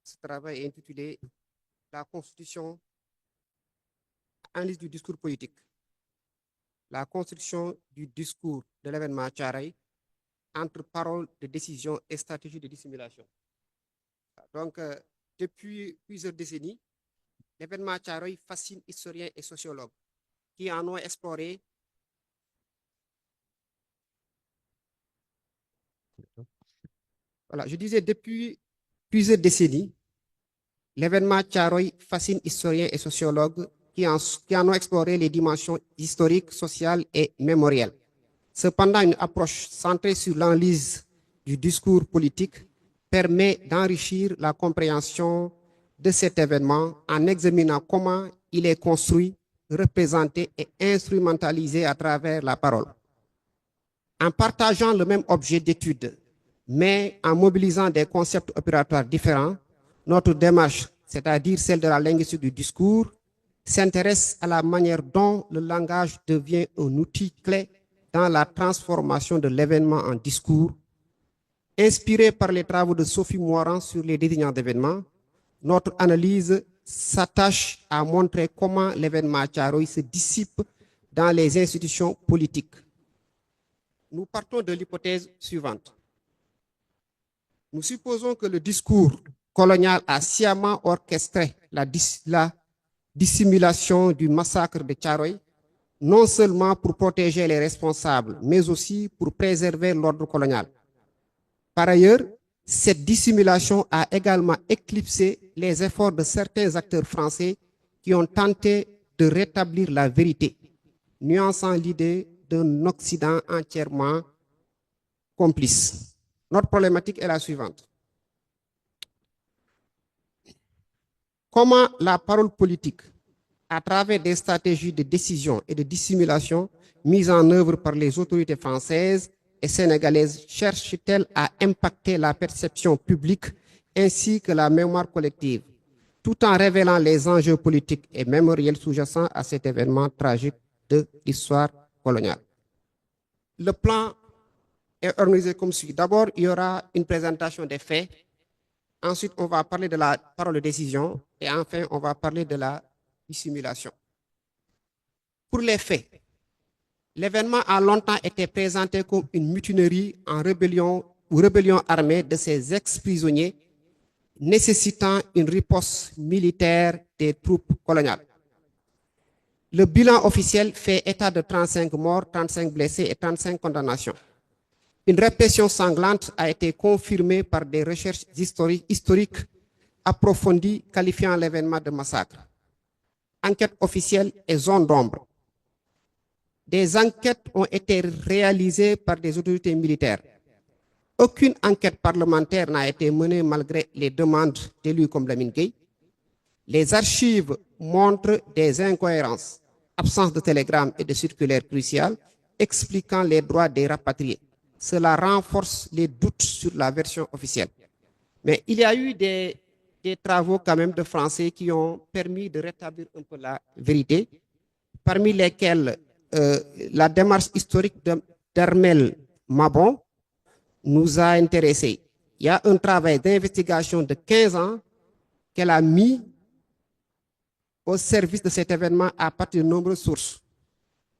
ce travail est intitulé La Constitution, analyse du discours politique. La construction du discours de l'événement Tiaroy entre paroles de décision et stratégie de dissimulation. Donc, depuis plusieurs décennies, l'événement Tiaroy fascine historiens et sociologues qui en ont exploré Voilà, je disais depuis plusieurs décennies, l'événement Tiaroy fascine historiens et sociologues qui en ont exploré les dimensions historiques, sociales et mémorielles. Cependant, une approche centrée sur l'analyse du discours politique permet d'enrichir la compréhension de cet événement en examinant comment il est construit, représenté et instrumentalisé à travers la parole. En partageant le même objet d'étude, mais en mobilisant des concepts opératoires différents, notre démarche, c'est-à-dire celle de la linguistique du discours, s'intéresse à la manière dont le langage devient un outil clé dans la transformation de l'événement en discours. Inspiré par les travaux de Sophie Moiran sur les désignants d'événements, notre analyse s'attache à montrer comment l'événement Tiaroy se dissipe dans les institutions politiques. Nous partons de l'hypothèse suivante. Nous supposons que le discours colonial a sciemment orchestré la dissimulation du massacre de Tiaroy, non seulement pour protéger les responsables, mais aussi pour préserver l'ordre colonial. Par ailleurs, cette dissimulation a également éclipsé les efforts de certains acteurs français qui ont tenté de rétablir la vérité, nuançant l'idée d'un Occident entièrement complice. Notre problématique est la suivante. Comment la parole politique, à travers des stratégies de décision et de dissimulation mises en œuvre par les autorités françaises et sénégalaises, cherche-t-elle à impacter la perception publique ainsi que la mémoire collective, tout en révélant les enjeux politiques et mémoriels sous-jacents à cet événement tragique de l'histoire coloniale? Le plan est organisé comme suit. D'abord, il y aura une présentation des faits. Ensuite, on va parler de la parole de décision. Et enfin, on va parler de la dissimulation. Pour les faits, l'événement a longtemps été présenté comme une mutinerie en rébellion ou rébellion armée de ces ex-prisonniers nécessitant une riposte militaire des troupes coloniales. Le bilan officiel fait état de 35 morts, 35 blessés et 35 condamnations. Une répression sanglante a été confirmée par des recherches historiques approfondies qualifiant l'événement de massacre. Enquête officielle et zone d'ombre. Des enquêtes ont été réalisées par des autorités militaires. Aucune enquête parlementaire n'a été menée malgré les demandes d'élus comme Lamine Gueye. Les archives montrent des incohérences, absence de télégrammes et de circulaires cruciales expliquant les droits des rapatriés. Cela renforce les doutes sur la version officielle. Mais il y a eu des travaux quand même de Français qui ont permis de rétablir un peu la vérité, parmi lesquels la démarche historique d'Armel Mabon nous a intéressés. Il y a un travail d'investigation de 15 ans qu'elle a mis au service de cet événement à partir de nombreuses sources.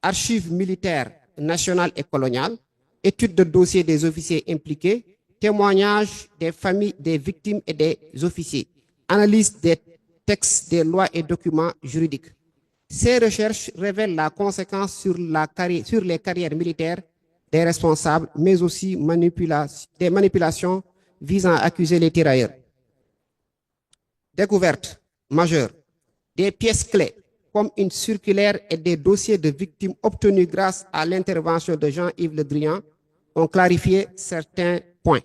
Archives militaires nationales et coloniales, études de dossiers des officiers impliqués, témoignages des familles des victimes et des officiers, analyse des textes, des lois et documents juridiques. Ces recherches révèlent la conséquence sur les carrières militaires des responsables, mais aussi des manipulations visant à accuser les tirailleurs. Découverte majeure. Des pièces clés, comme une circulaire et des dossiers de victimes obtenus grâce à l'intervention de Jean-Yves Le Drian, ont clarifié certains points.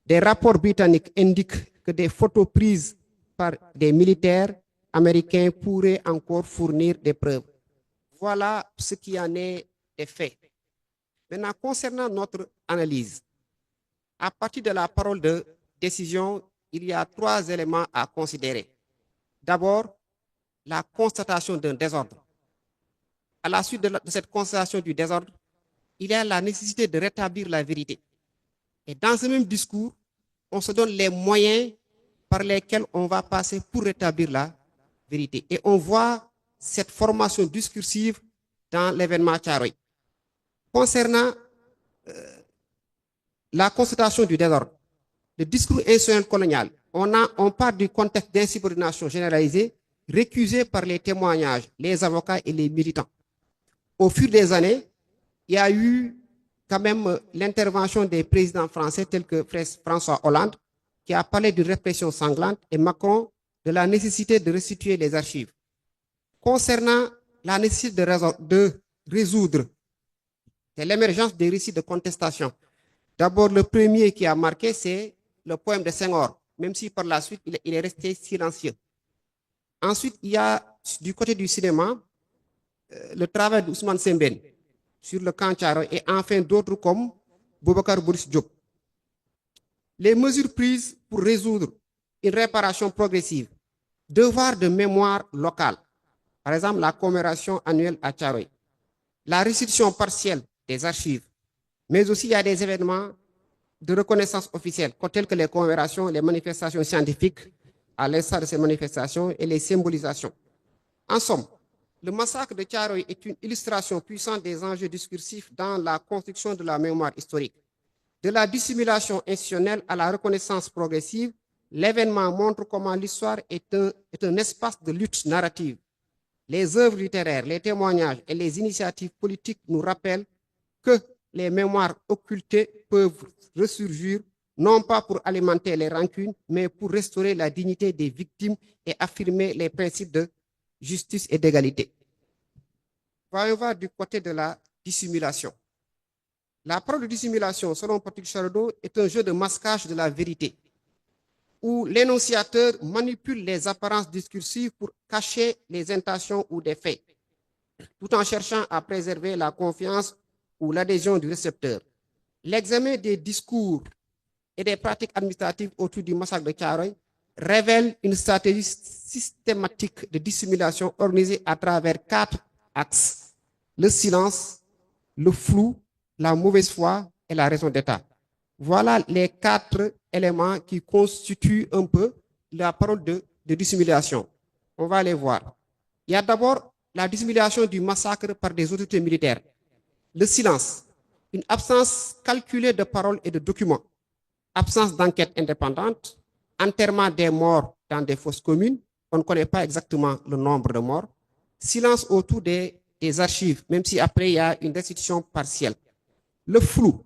Des rapports britanniques indiquent que des photos prises par des militaires américains pourraient encore fournir des preuves. Voilà ce qui en est des faits. Maintenant, concernant notre analyse, à partir de la parole de décision, il y a 3 éléments à considérer. D'abord, la constatation d'un désordre. À la suite de cette constatation du désordre, il y a la nécessité de rétablir la vérité. Et dans ce même discours, on se donne les moyens par lesquels on va passer pour rétablir la vérité. Et on voit cette formation discursive dans l'événement Thiaroye. Concernant la constatation du désordre, le discours institutionnel colonial, on part du contexte d'insubordination généralisée récusé par les témoignages, les avocats et les militants. Au fil des années, il y a eu quand même l'intervention des présidents français tels que François Hollande, qui a parlé d'une répression sanglante, et Macron de la nécessité de restituer les archives. Concernant la nécessité de résoudre l'émergence des récits de contestation, d'abord le premier qui a marqué, c'est le poème de Senghor, même si par la suite il est resté silencieux. Ensuite, il y a du côté du cinéma le travail d'Ousmane Sembène sur le camp Thiaroye et enfin d'autres comme Boubacar Boris Diop. Les mesures prises pour résoudre une réparation progressive, devoir de mémoire locale, par exemple la commémoration annuelle à Thiaroye, la restitution partielle des archives, mais aussi il y a des événements de reconnaissance officielle, tels que les commémorations, les manifestations scientifiques, à l'instar de ces manifestations et les symbolisations. En somme, le massacre de Thiaroye est une illustration puissante des enjeux discursifs dans la construction de la mémoire historique. De la dissimulation institutionnelle à la reconnaissance progressive, l'événement montre comment l'histoire est un espace de lutte narrative. Les œuvres littéraires, les témoignages et les initiatives politiques nous rappellent que les mémoires occultées peuvent ressurgir, non pas pour alimenter les rancunes, mais pour restaurer la dignité des victimes et affirmer les principes de justice et d'égalité. Voyons voir du côté de la dissimulation. La parole de dissimulation, selon Patrick Chardot, est un jeu de masquage de la vérité, où l'énonciateur manipule les apparences discursives pour cacher les intentions ou des faits, tout en cherchant à préserver la confiance ou l'adhésion du récepteur. L'examen des discours et des pratiques administratives autour du massacre de Thiaroye révèle une stratégie systématique de dissimulation organisée à travers 4 axes: le silence, le flou, la mauvaise foi et la raison d'État. Voilà les 4 éléments qui constituent un peu la parole de dissimulation. On va les voir. Il y a d'abord la dissimulation du massacre par des autorités militaires. Le silence, une absence calculée de paroles et de documents, absence d'enquête indépendante, enterrement des morts dans des fosses communes, on ne connaît pas exactement le nombre de morts, silence autour des archives, même si après il y a une restitution partielle. Le flou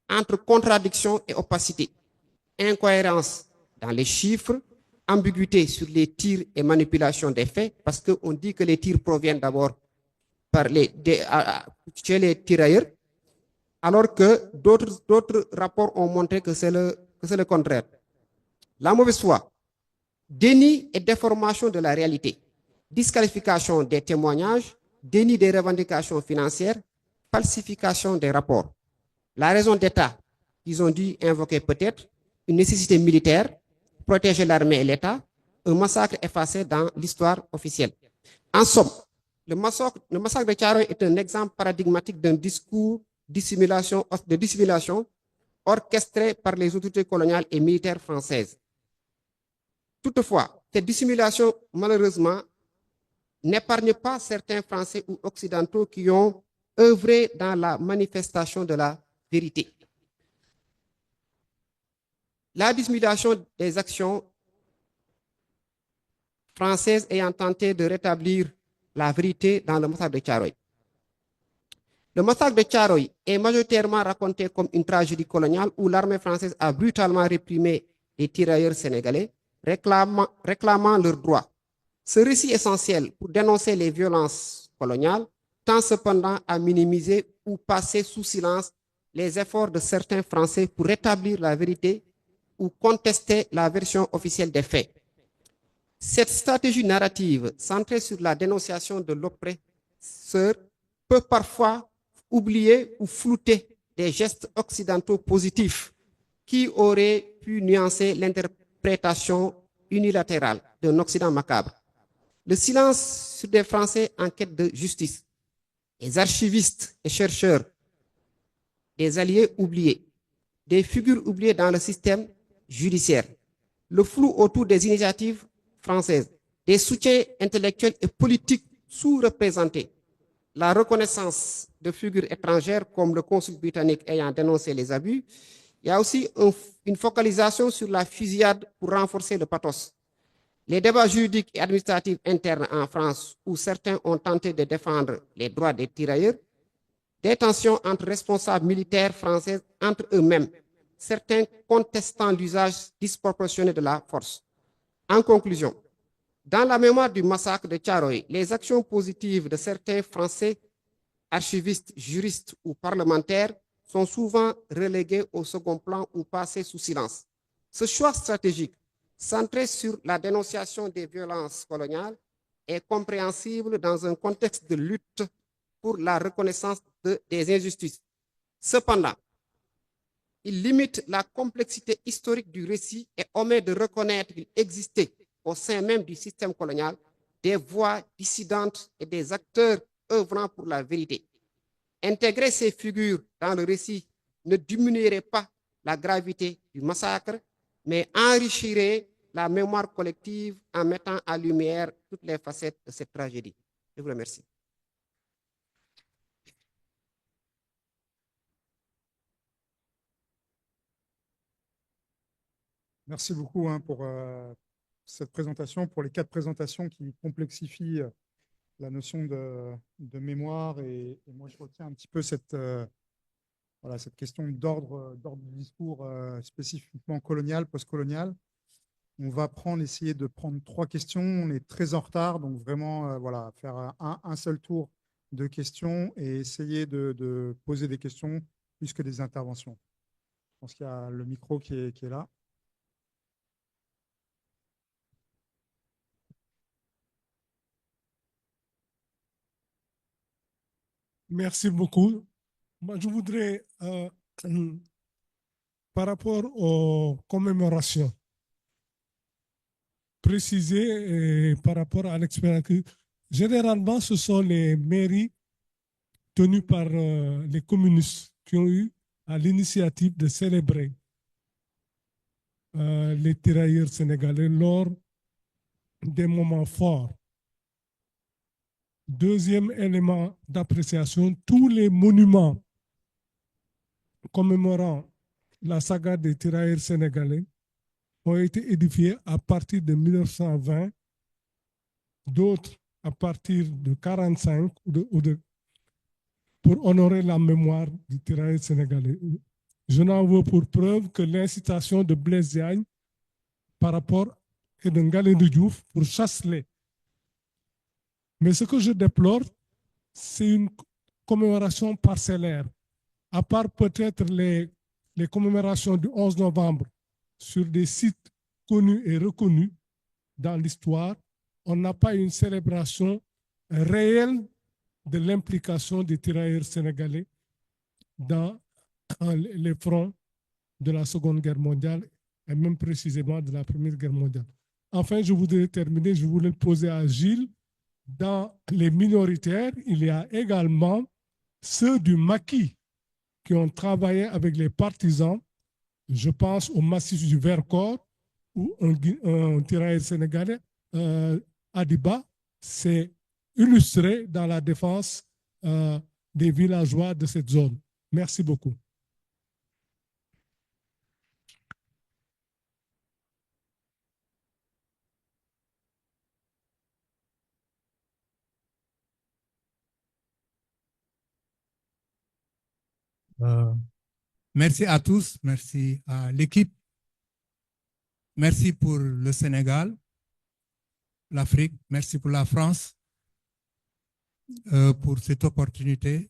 entre contradiction et opacité, incohérence dans les chiffres, ambiguïté sur les tirs et manipulation des faits, parce qu'on dit que les tirs proviennent d'abord chez les tirailleurs, alors que d'autres rapports ont montré que c'est le contraire. La mauvaise foi, déni et déformation de la réalité, disqualification des témoignages, déni des revendications financières, falsification des rapports. La raison d'État, ils ont dû invoquer peut-être une nécessité militaire, protéger l'armée et l'État, un massacre effacé dans l'histoire officielle. En somme, le massacre de Thiaroye est un exemple paradigmatique d'un discours de dissimulation orchestré par les autorités coloniales et militaires françaises. Toutefois, cette dissimulation, malheureusement, n'épargne pas certains Français ou Occidentaux qui ont œuvré dans la manifestation de la vérité. La dissimulation des actions françaises ayant tenté de rétablir la vérité dans le massacre de Thiaroye. Le massacre de Thiaroye est majoritairement raconté comme une tragédie coloniale où l'armée française a brutalement réprimé les tirailleurs sénégalais, réclamant leurs droits. Ce récit essentiel pour dénoncer les violences coloniales tend cependant à minimiser ou passer sous silence les efforts de certains Français pour rétablir la vérité ou contester la version officielle des faits. Cette stratégie narrative centrée sur la dénonciation de l'oppresseur peut parfois oublier ou flouter des gestes occidentaux positifs qui auraient pu nuancer l'interprétation unilatérale d'un Occident macabre. Le silence sur des Français en quête de justice, les archivistes et chercheurs, des alliés oubliés, des figures oubliées dans le système judiciaire, le flou autour des initiatives françaises, des soutiens intellectuels et politiques sous-représentés, la reconnaissance de figures étrangères comme le consul britannique ayant dénoncé les abus. Il y a aussi une focalisation sur la fusillade pour renforcer le pathos. Les débats juridiques et administratifs internes en France, où certains ont tenté de défendre les droits des tirailleurs, des tensions entre responsables militaires français entre eux-mêmes, certains contestant l'usage disproportionné de la force. En conclusion, dans la mémoire du massacre de Thiaroye, les actions positives de certains Français, archivistes, juristes ou parlementaires, sont souvent reléguées au second plan ou passées sous silence. Ce choix stratégique, centré sur la dénonciation des violences coloniales, est compréhensible dans un contexte de lutte pour la reconnaissance des injustices. Cependant, il limite la complexité historique du récit et omet de reconnaître qu'il existait au sein même du système colonial des voix dissidentes et des acteurs œuvrant pour la vérité. Intégrer ces figures dans le récit ne diminuerait pas la gravité du massacre, mais enrichirait la mémoire collective en mettant en lumière toutes les facettes de cette tragédie. Je vous remercie. Merci beaucoup pour cette présentation, pour les 4 présentations qui complexifient la notion de mémoire. Et moi, je retiens un petit peu cette question d'ordre du discours spécifiquement colonial, postcolonial. On va essayer de prendre 3 questions. On est très en retard, donc vraiment faire un seul tour de questions et essayer de poser des questions plus que des interventions. Je pense qu'il y a le micro qui est là. Merci beaucoup. Moi, je voudrais, par rapport aux commémorations, préciser par rapport à l'expérience que généralement, ce sont les mairies tenues par les communistes qui ont eu à l'initiative de célébrer les tirailleurs sénégalais lors des moments forts. Deuxième élément d'appréciation, tous les monuments commémorant la saga des tirailleurs sénégalais ont été édifiés à partir de 1920, d'autres à partir de 1945 pour honorer la mémoire du tirailleur sénégalais. Je n'en veux pour preuve que l'incitation de Blaise Diagne par rapport et de Ngalandou Diouf pour Chasselet. Mais ce que je déplore, c'est une commémoration parcellaire. À part peut-être les commémorations du 11 novembre sur des sites connus et reconnus dans l'histoire, on n'a pas une célébration réelle de l'implication des tirailleurs sénégalais dans les fronts de la Seconde Guerre mondiale et même précisément de la Première Guerre mondiale. Enfin, je voudrais terminer, je voulais poser à Gilles, dans les minoritaires, il y a également ceux du maquis qui ont travaillé avec les partisans. Je pense au massif du Vercors, où un tirailleur sénégalais, Adiba, s'est illustré dans la défense des villageois de cette zone. Merci beaucoup. Merci à tous, merci à l'équipe, merci pour le Sénégal, l'Afrique, merci pour la France pour cette opportunité,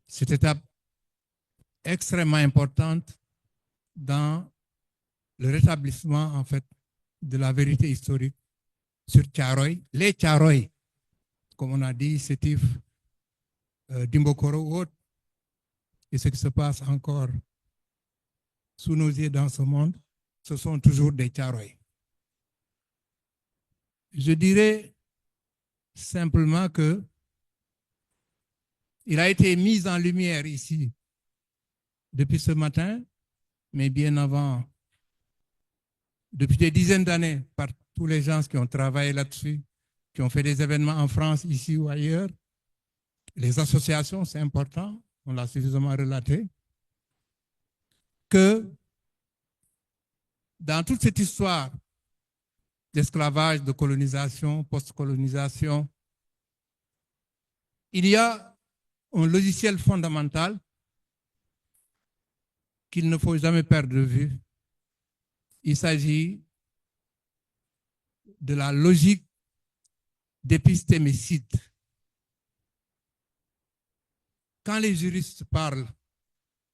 cette étape extrêmement importante dans le rétablissement en fait de la vérité historique sur Thiaroye, les Thiaroye, comme on a dit, Sétif, Dimbokoro ou autre, et ce qui se passe encore sous nos yeux dans ce monde, ce sont toujours des Thiaroye. Je dirais simplement que il a été mis en lumière ici depuis ce matin, mais bien avant, depuis des dizaines d'années, par tous les gens qui ont travaillé là-dessus, qui ont fait des événements en France, ici ou ailleurs. Les associations, c'est important, on l'a suffisamment relaté, que dans toute cette histoire d'esclavage, de colonisation, post-colonisation, il y a un logiciel fondamental qu'il ne faut jamais perdre de vue. Il s'agit de la logique d'épistémicide. Quand les juristes parlent,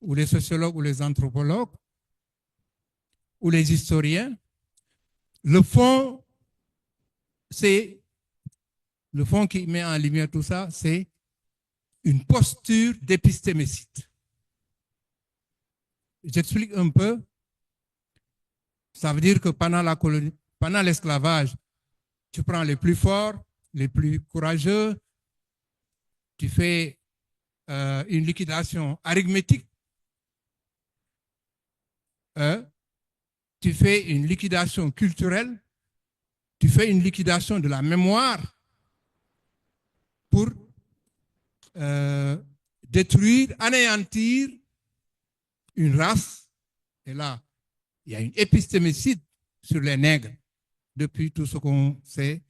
ou les sociologues, ou les anthropologues, ou les historiens, le fond, c'est le fond qui met en lumière tout ça, c'est une posture d'épistémicide. J'explique un peu. Ça veut dire que pendant l'esclavage, tu prends les plus forts, les plus courageux, tu fais une liquidation arithmétique, tu fais une liquidation culturelle, tu fais une liquidation de la mémoire pour détruire, anéantir une race. Et là, il y a une épistémicide sur les nègres depuis tout ce qu'on sait,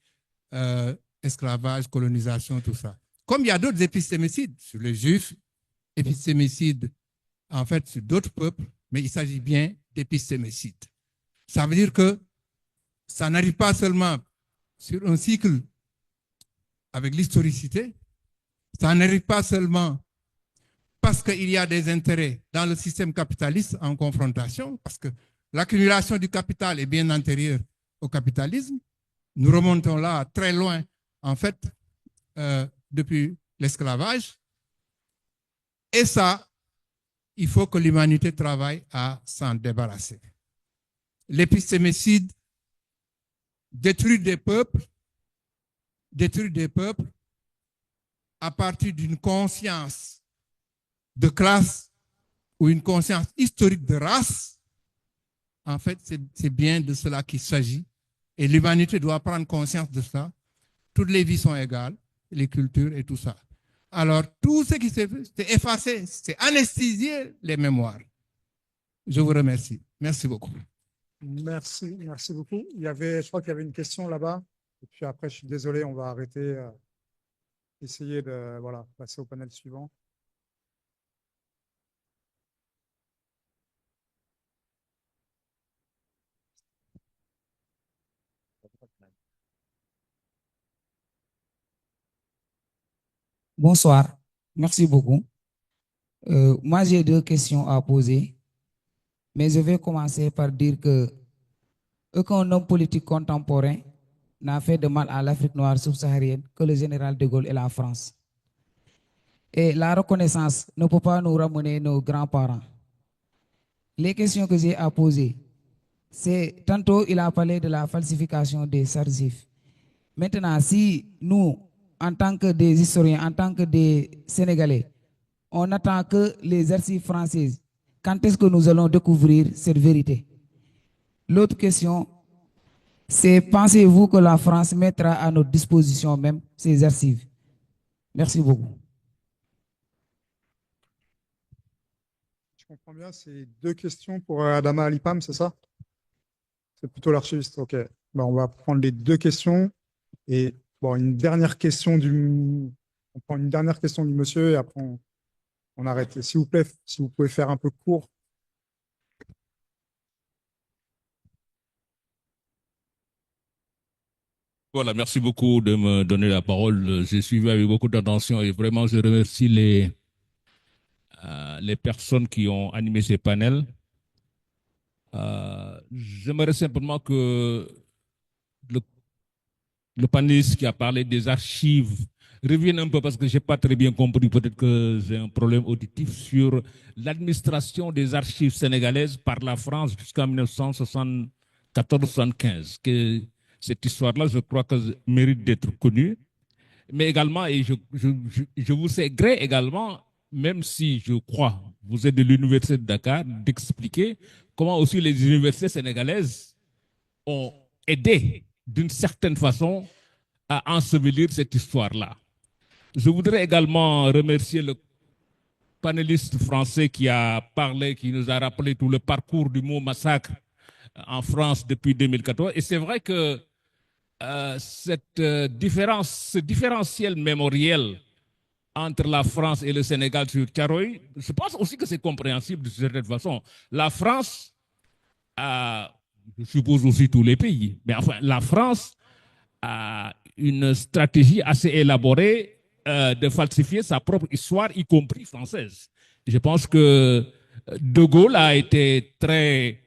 esclavage, colonisation, tout ça. Comme il y a d'autres épistémicides sur les juifs, épistémicides en fait sur d'autres peuples, mais il s'agit bien d'épistémicide. Ça veut dire que ça n'arrive pas seulement sur un cycle avec l'historicité, ça n'arrive pas seulement parce qu'il y a des intérêts dans le système capitaliste en confrontation, parce que l'accumulation du capital est bien antérieure au capitalisme. Nous remontons là très loin, en fait, depuis l'esclavage. Et ça, il faut que l'humanité travaille à s'en débarrasser. L'épistémicide détruit des peuples à partir d'une conscience de classe ou une conscience historique de race. En fait, c'est bien de cela qu'il s'agit. Et l'humanité doit prendre conscience de ça. Toutes les vies sont égales, les cultures et tout ça. Alors, tout ce qui s'est fait, c'est effacer, c'est anesthésier les mémoires. Je vous remercie. Merci beaucoup. Merci beaucoup. Je crois qu'il y avait une question là-bas. Et puis après, je suis désolé, on va arrêter, essayer de passer au panel suivant. Bonsoir, merci beaucoup. Moi, j'ai deux questions à poser, mais je vais commencer par dire que aucun homme politique contemporain n'a fait de mal à l'Afrique noire subsaharienne que le général de Gaulle et la France. Et la reconnaissance ne peut pas nous ramener nos grands-parents. Les questions que j'ai à poser, c'est tantôt il a parlé de la falsification des archives. Maintenant, si nous, en tant que des historiens, en tant que des Sénégalais, on n'attend que les archives françaises, quand est-ce que nous allons découvrir cette vérité? L'autre question, c'est pensez-vous que la France mettra à notre disposition même ces archives? Merci beaucoup. Je comprends bien, c'est deux questions pour Adama Alipam, c'est ça? C'est plutôt l'archiviste, ok. Ben, on va prendre les deux questions. Et bon, une dernière question on prend une dernière question du monsieur et après on arrête. S'il vous plaît, si vous pouvez faire un peu court. Voilà, merci beaucoup de me donner la parole. J'ai suivi avec beaucoup d'attention et vraiment je remercie les personnes qui ont animé ces panels. J'aimerais simplement que le panéliste qui a parlé des archives revienne un peu parce que je n'ai pas très bien compris, peut-être que j'ai un problème auditif sur l'administration des archives sénégalaises par la France jusqu'en 1974-75. Cette histoire-là, je crois que mérite d'être connue. Mais également, et je vous sais gré également, même si je crois, vous êtes de l'Université de Dakar, d'expliquer comment aussi les universités sénégalaises ont aidé d'une certaine façon à ensevelir cette histoire-là. Je voudrais également remercier le panéliste français qui a parlé, qui nous a rappelé tout le parcours du mot massacre en France depuis 2014. Et c'est vrai que ce différentiel mémoriel entre la France et le Sénégal sur Thiaroye, je pense aussi que c'est compréhensible de certaine façon. La France, je suppose aussi tous les pays, mais enfin, la France a une stratégie assez élaborée de falsifier sa propre histoire, y compris française. Je pense que De Gaulle a été très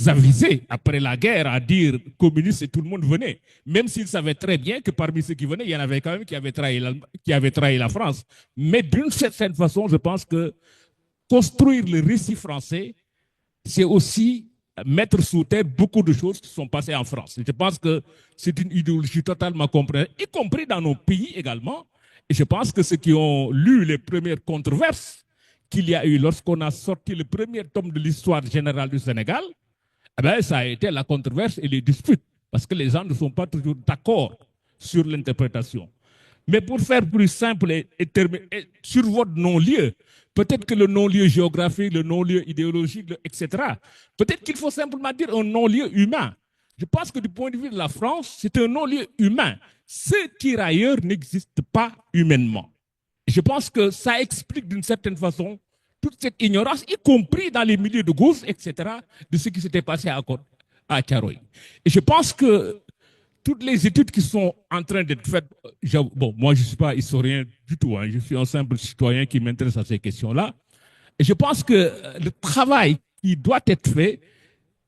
avisé après la guerre à dire communiste et tout le monde venait, même s'il savait très bien que parmi ceux qui venaient, il y en avait quand même qui avaient trahi la France. Mais d'une certaine façon, je pense que construire le récit français, c'est aussi mettre sous terre beaucoup de choses qui sont passées en France. Je pense que c'est une idéologie totalement compréhensible, y compris dans nos pays également. Et je pense que ceux qui ont lu les premières controverses qu'il y a eu lorsqu'on a sorti le premier tome de l'histoire générale du Sénégal, eh bien, ça a été la controverse et les disputes, parce que les gens ne sont pas toujours d'accord sur l'interprétation. Mais pour faire plus simple et sur votre non-lieu, peut-être que le non-lieu géographique, le non-lieu idéologique, etc., peut-être qu'il faut simplement dire un non-lieu humain. Je pense que du point de vue de la France, c'est un non-lieu humain. Ceux tirailleurs n'existent pas humainement. Et je pense que ça explique d'une certaine façon toute cette ignorance, y compris dans les milieux de gauche, etc., de ce qui s'était passé à Thiaroye. Et je pense que toutes les études qui sont en train d'être faites, bon, moi je ne suis pas historien du tout, hein, je suis un simple citoyen qui m'intéresse à ces questions-là. Et je pense que le travail qui doit être fait,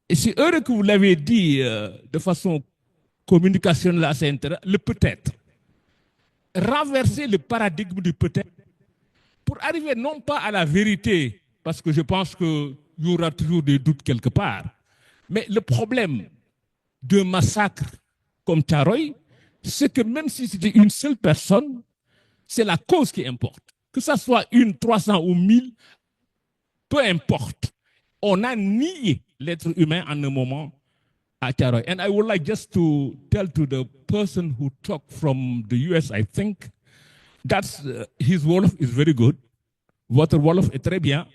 et c'est heureux que vous l'avez dit de façon communicationnelle assez intéressante, le peut-être. Renverser le paradigme du peut-être pour arriver non pas à la vérité, parce que je pense qu'il y aura toujours des doutes quelque part, mais le problème d'un massacre comme Tcharoy, c'est que même si c'était une seule personne, c'est la cause qui importe. Que ça soit 300 ou 1000, peu importe. On a nié l'être humain en un moment à Tcharoy. And I would like just to tell to the person who talked from the US, I think, that his Wolof is very good. Votre Wolof est très bien.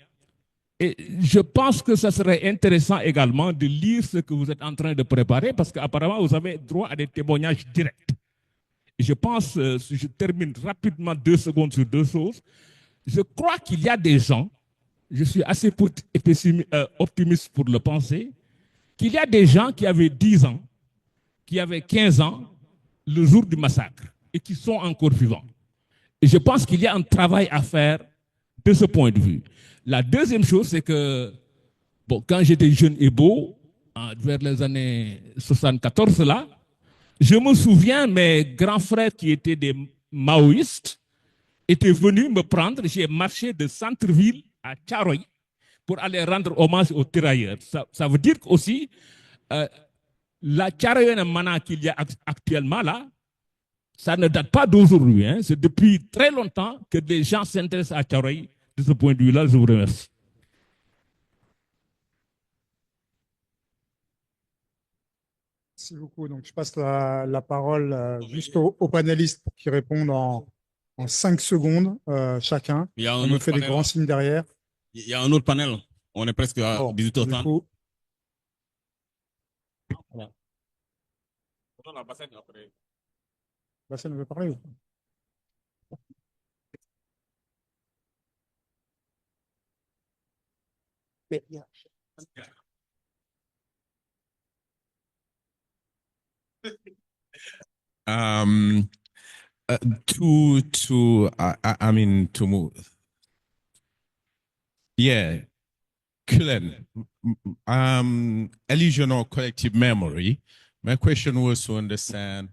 Et je pense que ça serait intéressant également de lire ce que vous êtes en train de préparer parce qu'apparemment, vous avez droit à des témoignages directs. Et je pense, je termine rapidement 2 secondes sur 2 choses. Je crois qu'il y a des gens, je suis assez optimiste pour le penser, qu'il y a des gens qui avaient 10 ans, qui avaient 15 ans le jour du massacre et qui sont encore vivants. Et je pense qu'il y a un travail à faire de ce point de vue. La deuxième chose, c'est que bon, quand j'étais jeune et beau, vers les années 74 là, je me souviens, mes grands frères qui étaient des maoïstes étaient venus me prendre. J'ai marché de centre-ville à Tcharoy pour aller rendre hommage aux tirailleurs. Ça veut dire aussi la Tcharoyenne Mana qu'il y a actuellement là, ça ne date pas d'aujourd'hui. Hein. C'est depuis très longtemps que des gens s'intéressent à Tcharoy. De ce point de vue-là, je vous remercie. Merci beaucoup. Donc, je passe la parole juste aux panélistes pour qu'ils répondent en 5 secondes chacun. On me fait des grands signes derrière. Il y a un autre panel. On est presque à 18h30. Voilà. Bassène veut parler ou pas? Mais, yeah. I mean, to move. Yeah, Cullen, illusion or collective memory. My question was to understand,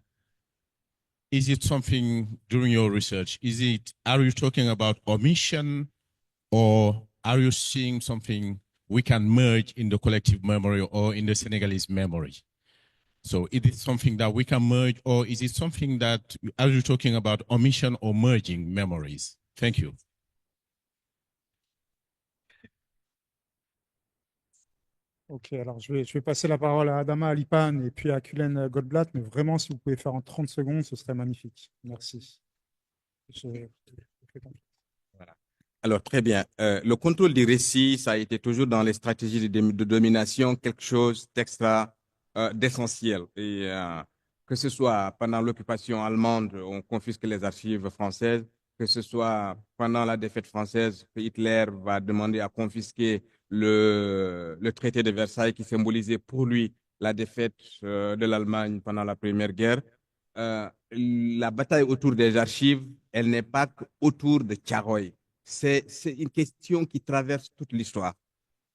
is it something during your research? Are you talking about omission or are you seeing something we can merge in the collective memory or in the Senegalese memory? So is it something that we can merge or is it something that, are you talking about omission or merging memories? Thank you. Ok, alors je vais passer la parole à Adama Alipan et puis à Cullen Goldblatt, mais vraiment, si vous pouvez faire en 30 secondes, ce serait magnifique. Merci. Voilà. Alors, très bien. Le contrôle des récits, ça a été toujours dans les stratégies de domination quelque chose d'essentiel. Et que ce soit pendant l'occupation allemande, on confisque les archives françaises, que ce soit pendant la défaite française, Hitler va demander à confisquer le traité de Versailles qui symbolisait pour lui la défaite de l'Allemagne pendant la Première Guerre. La bataille autour des archives, elle n'est pas autour de Tcharoy. C'est une question qui traverse toute l'histoire.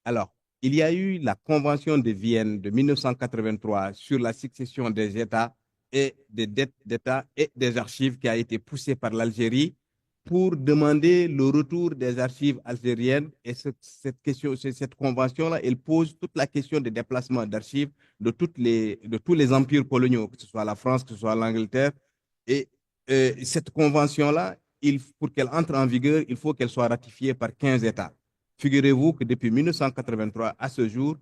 Alors, il y a eu la Convention de Vienne de 1983 sur la succession des États et des dettes d'État et des archives qui a été poussée par l'Algérie pour demander le retour des archives algériennes. Et cette convention-là, elle pose toute la question des déplacements d'archives de tous les empires coloniaux, que ce soit la France, que ce soit l'Angleterre. Et cette convention-là, pour qu'elle entre en vigueur, il faut qu'elle soit ratifiée par 15 États. Figurez-vous que depuis 1983 à ce jour,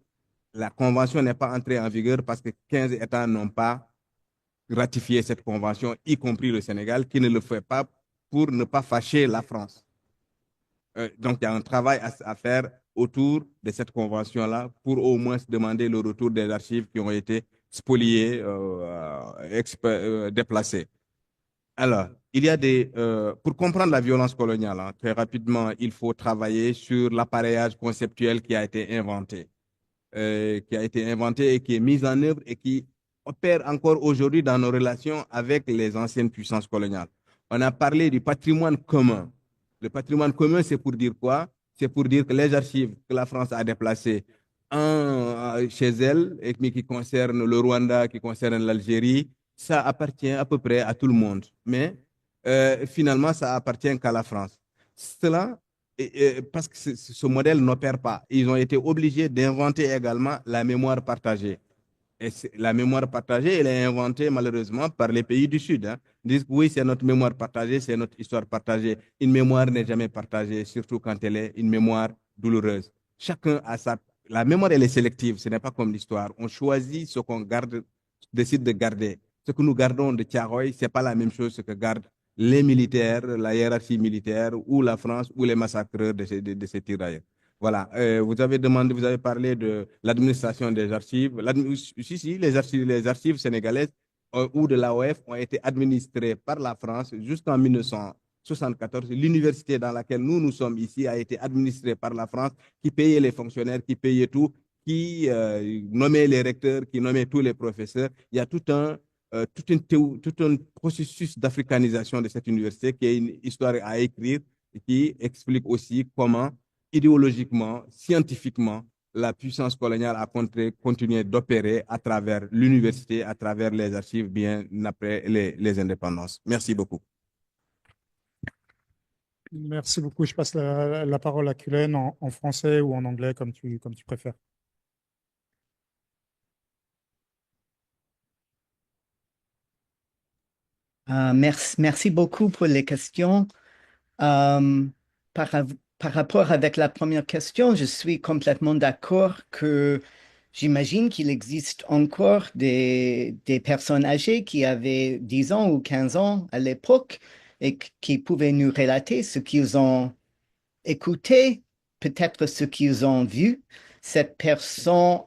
la convention n'est pas entrée en vigueur parce que 15 États n'ont pas ratifié cette convention, y compris le Sénégal, qui ne le fait pas pour ne pas fâcher la France. Donc, il y a un travail à faire autour de cette convention-là pour au moins demander le retour des archives qui ont été spoliées, déplacées. Alors, il y a pour comprendre la violence coloniale, hein, très rapidement, il faut travailler sur l'appareillage conceptuel qui a été inventé et qui est mis en œuvre et qui opère encore aujourd'hui dans nos relations avec les anciennes puissances coloniales. On a parlé du patrimoine commun. Le patrimoine commun, c'est pour dire quoi? C'est pour dire que les archives que la France a déplacées chez elle, et qui concernent le Rwanda, qui concernent l'Algérie, ça appartient à peu près à tout le monde. Mais finalement, ça appartient qu'à la France. Cela, parce que ce modèle n'opère pas. Ils ont été obligés d'inventer également la mémoire partagée. Et la mémoire partagée, elle est inventée malheureusement par les pays du Sud. Hein. Ils disent que oui, c'est notre mémoire partagée, c'est notre histoire partagée. Une mémoire n'est jamais partagée, surtout quand elle est une mémoire douloureuse. Chacun a sa... La mémoire, elle est sélective, ce n'est pas comme l'histoire. On choisit ce qu'on garde, décide de garder. Ce que nous gardons de Tiaroy, ce n'est pas la même chose que gardent les militaires, la hiérarchie militaire, ou la France, ou les massacreurs de ces tirailleurs. Voilà, vous avez demandé, vous avez parlé de l'administration des archives. Si, les archives sénégalaises ou de l'AOF ont été administrées par la France jusqu'en 1974. L'université dans laquelle nous sommes ici a été administrée par la France, qui payait les fonctionnaires, qui payait tout, qui nommait les recteurs, qui nommait tous les professeurs. Il y a tout un processus d'africanisation de cette université qui est une histoire à écrire et qui explique aussi comment idéologiquement, scientifiquement, la puissance coloniale a continué d'opérer à travers l'université, à travers les archives, bien après les indépendances. Merci beaucoup. Merci beaucoup. Je passe la parole à Cullen en français ou en anglais, comme tu préfères. Merci beaucoup pour les questions. Par rapport avec la première question, je suis complètement d'accord que j'imagine qu'il existe encore des personnes âgées qui avaient 10 ans ou 15 ans à l'époque et qui pouvaient nous relater ce qu'ils ont écouté, peut-être ce qu'ils ont vu. Cette personne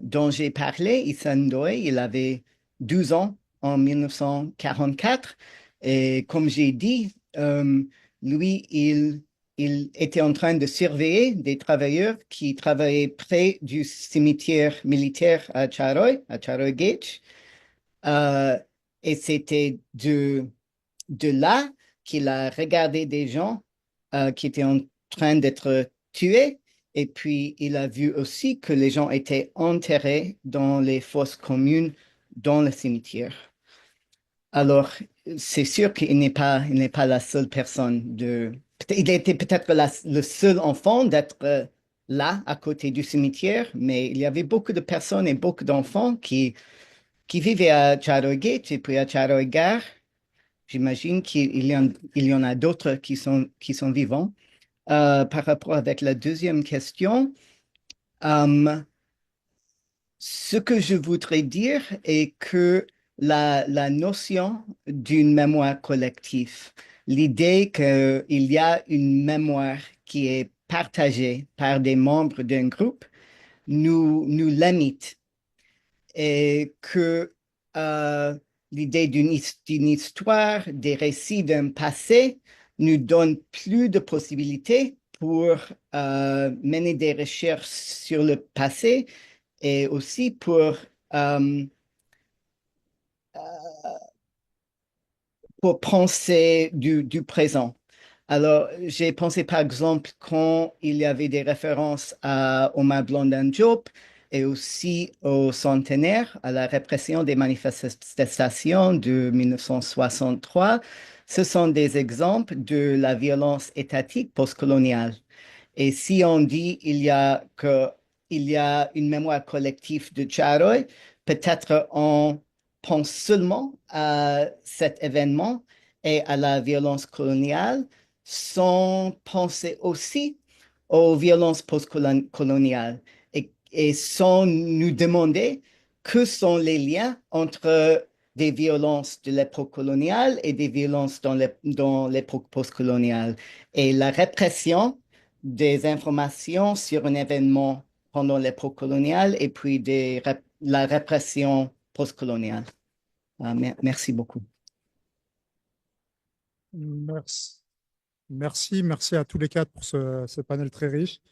dont j'ai parlé, Issa Ndoye, il avait 12 ans en 1944. Et comme j'ai dit, lui, il était en train de surveiller des travailleurs qui travaillaient près du cimetière militaire à Charoy Gate. Et c'était de là qu'il a regardé des gens qui étaient en train d'être tués. Et puis, il a vu aussi que les gens étaient enterrés dans les fosses communes dans le cimetière. Alors, c'est sûr qu'il n'est pas la seule personne il était peut-être le seul enfant d'être là, à côté du cimetière, mais il y avait beaucoup de personnes et beaucoup d'enfants qui vivaient à Charoy Gate et puis à Charoy Gare. J'imagine qu'il y en a d'autres qui sont vivants. Par rapport avec la deuxième question, ce que je voudrais dire est que la notion d'une mémoire collective, l'idée qu'il y a une mémoire qui est partagée par des membres d'un groupe, nous limite et que l'idée d'une histoire, des récits d'un passé, nous donne plus de possibilités pour mener des recherches sur le passé et aussi pour penser du présent. Alors, j'ai pensé par exemple quand il y avait des références à Omar Blondin Diop et aussi au centenaire, à la répression des manifestations de 1963. Ce sont des exemples de la violence étatique postcoloniale. Et si on dit qu'il y a une mémoire collective de Charoy, peut-être on pense seulement à cet événement et à la violence coloniale, sans penser aussi aux violences postcoloniales et sans nous demander que sont les liens entre des violences de l'époque coloniale et des violences dans l'époque postcoloniale. Et la répression des informations sur un événement pendant l'époque coloniale et puis la répression postcoloniale. Merci beaucoup. Merci à tous les quatre pour ce panel très riche.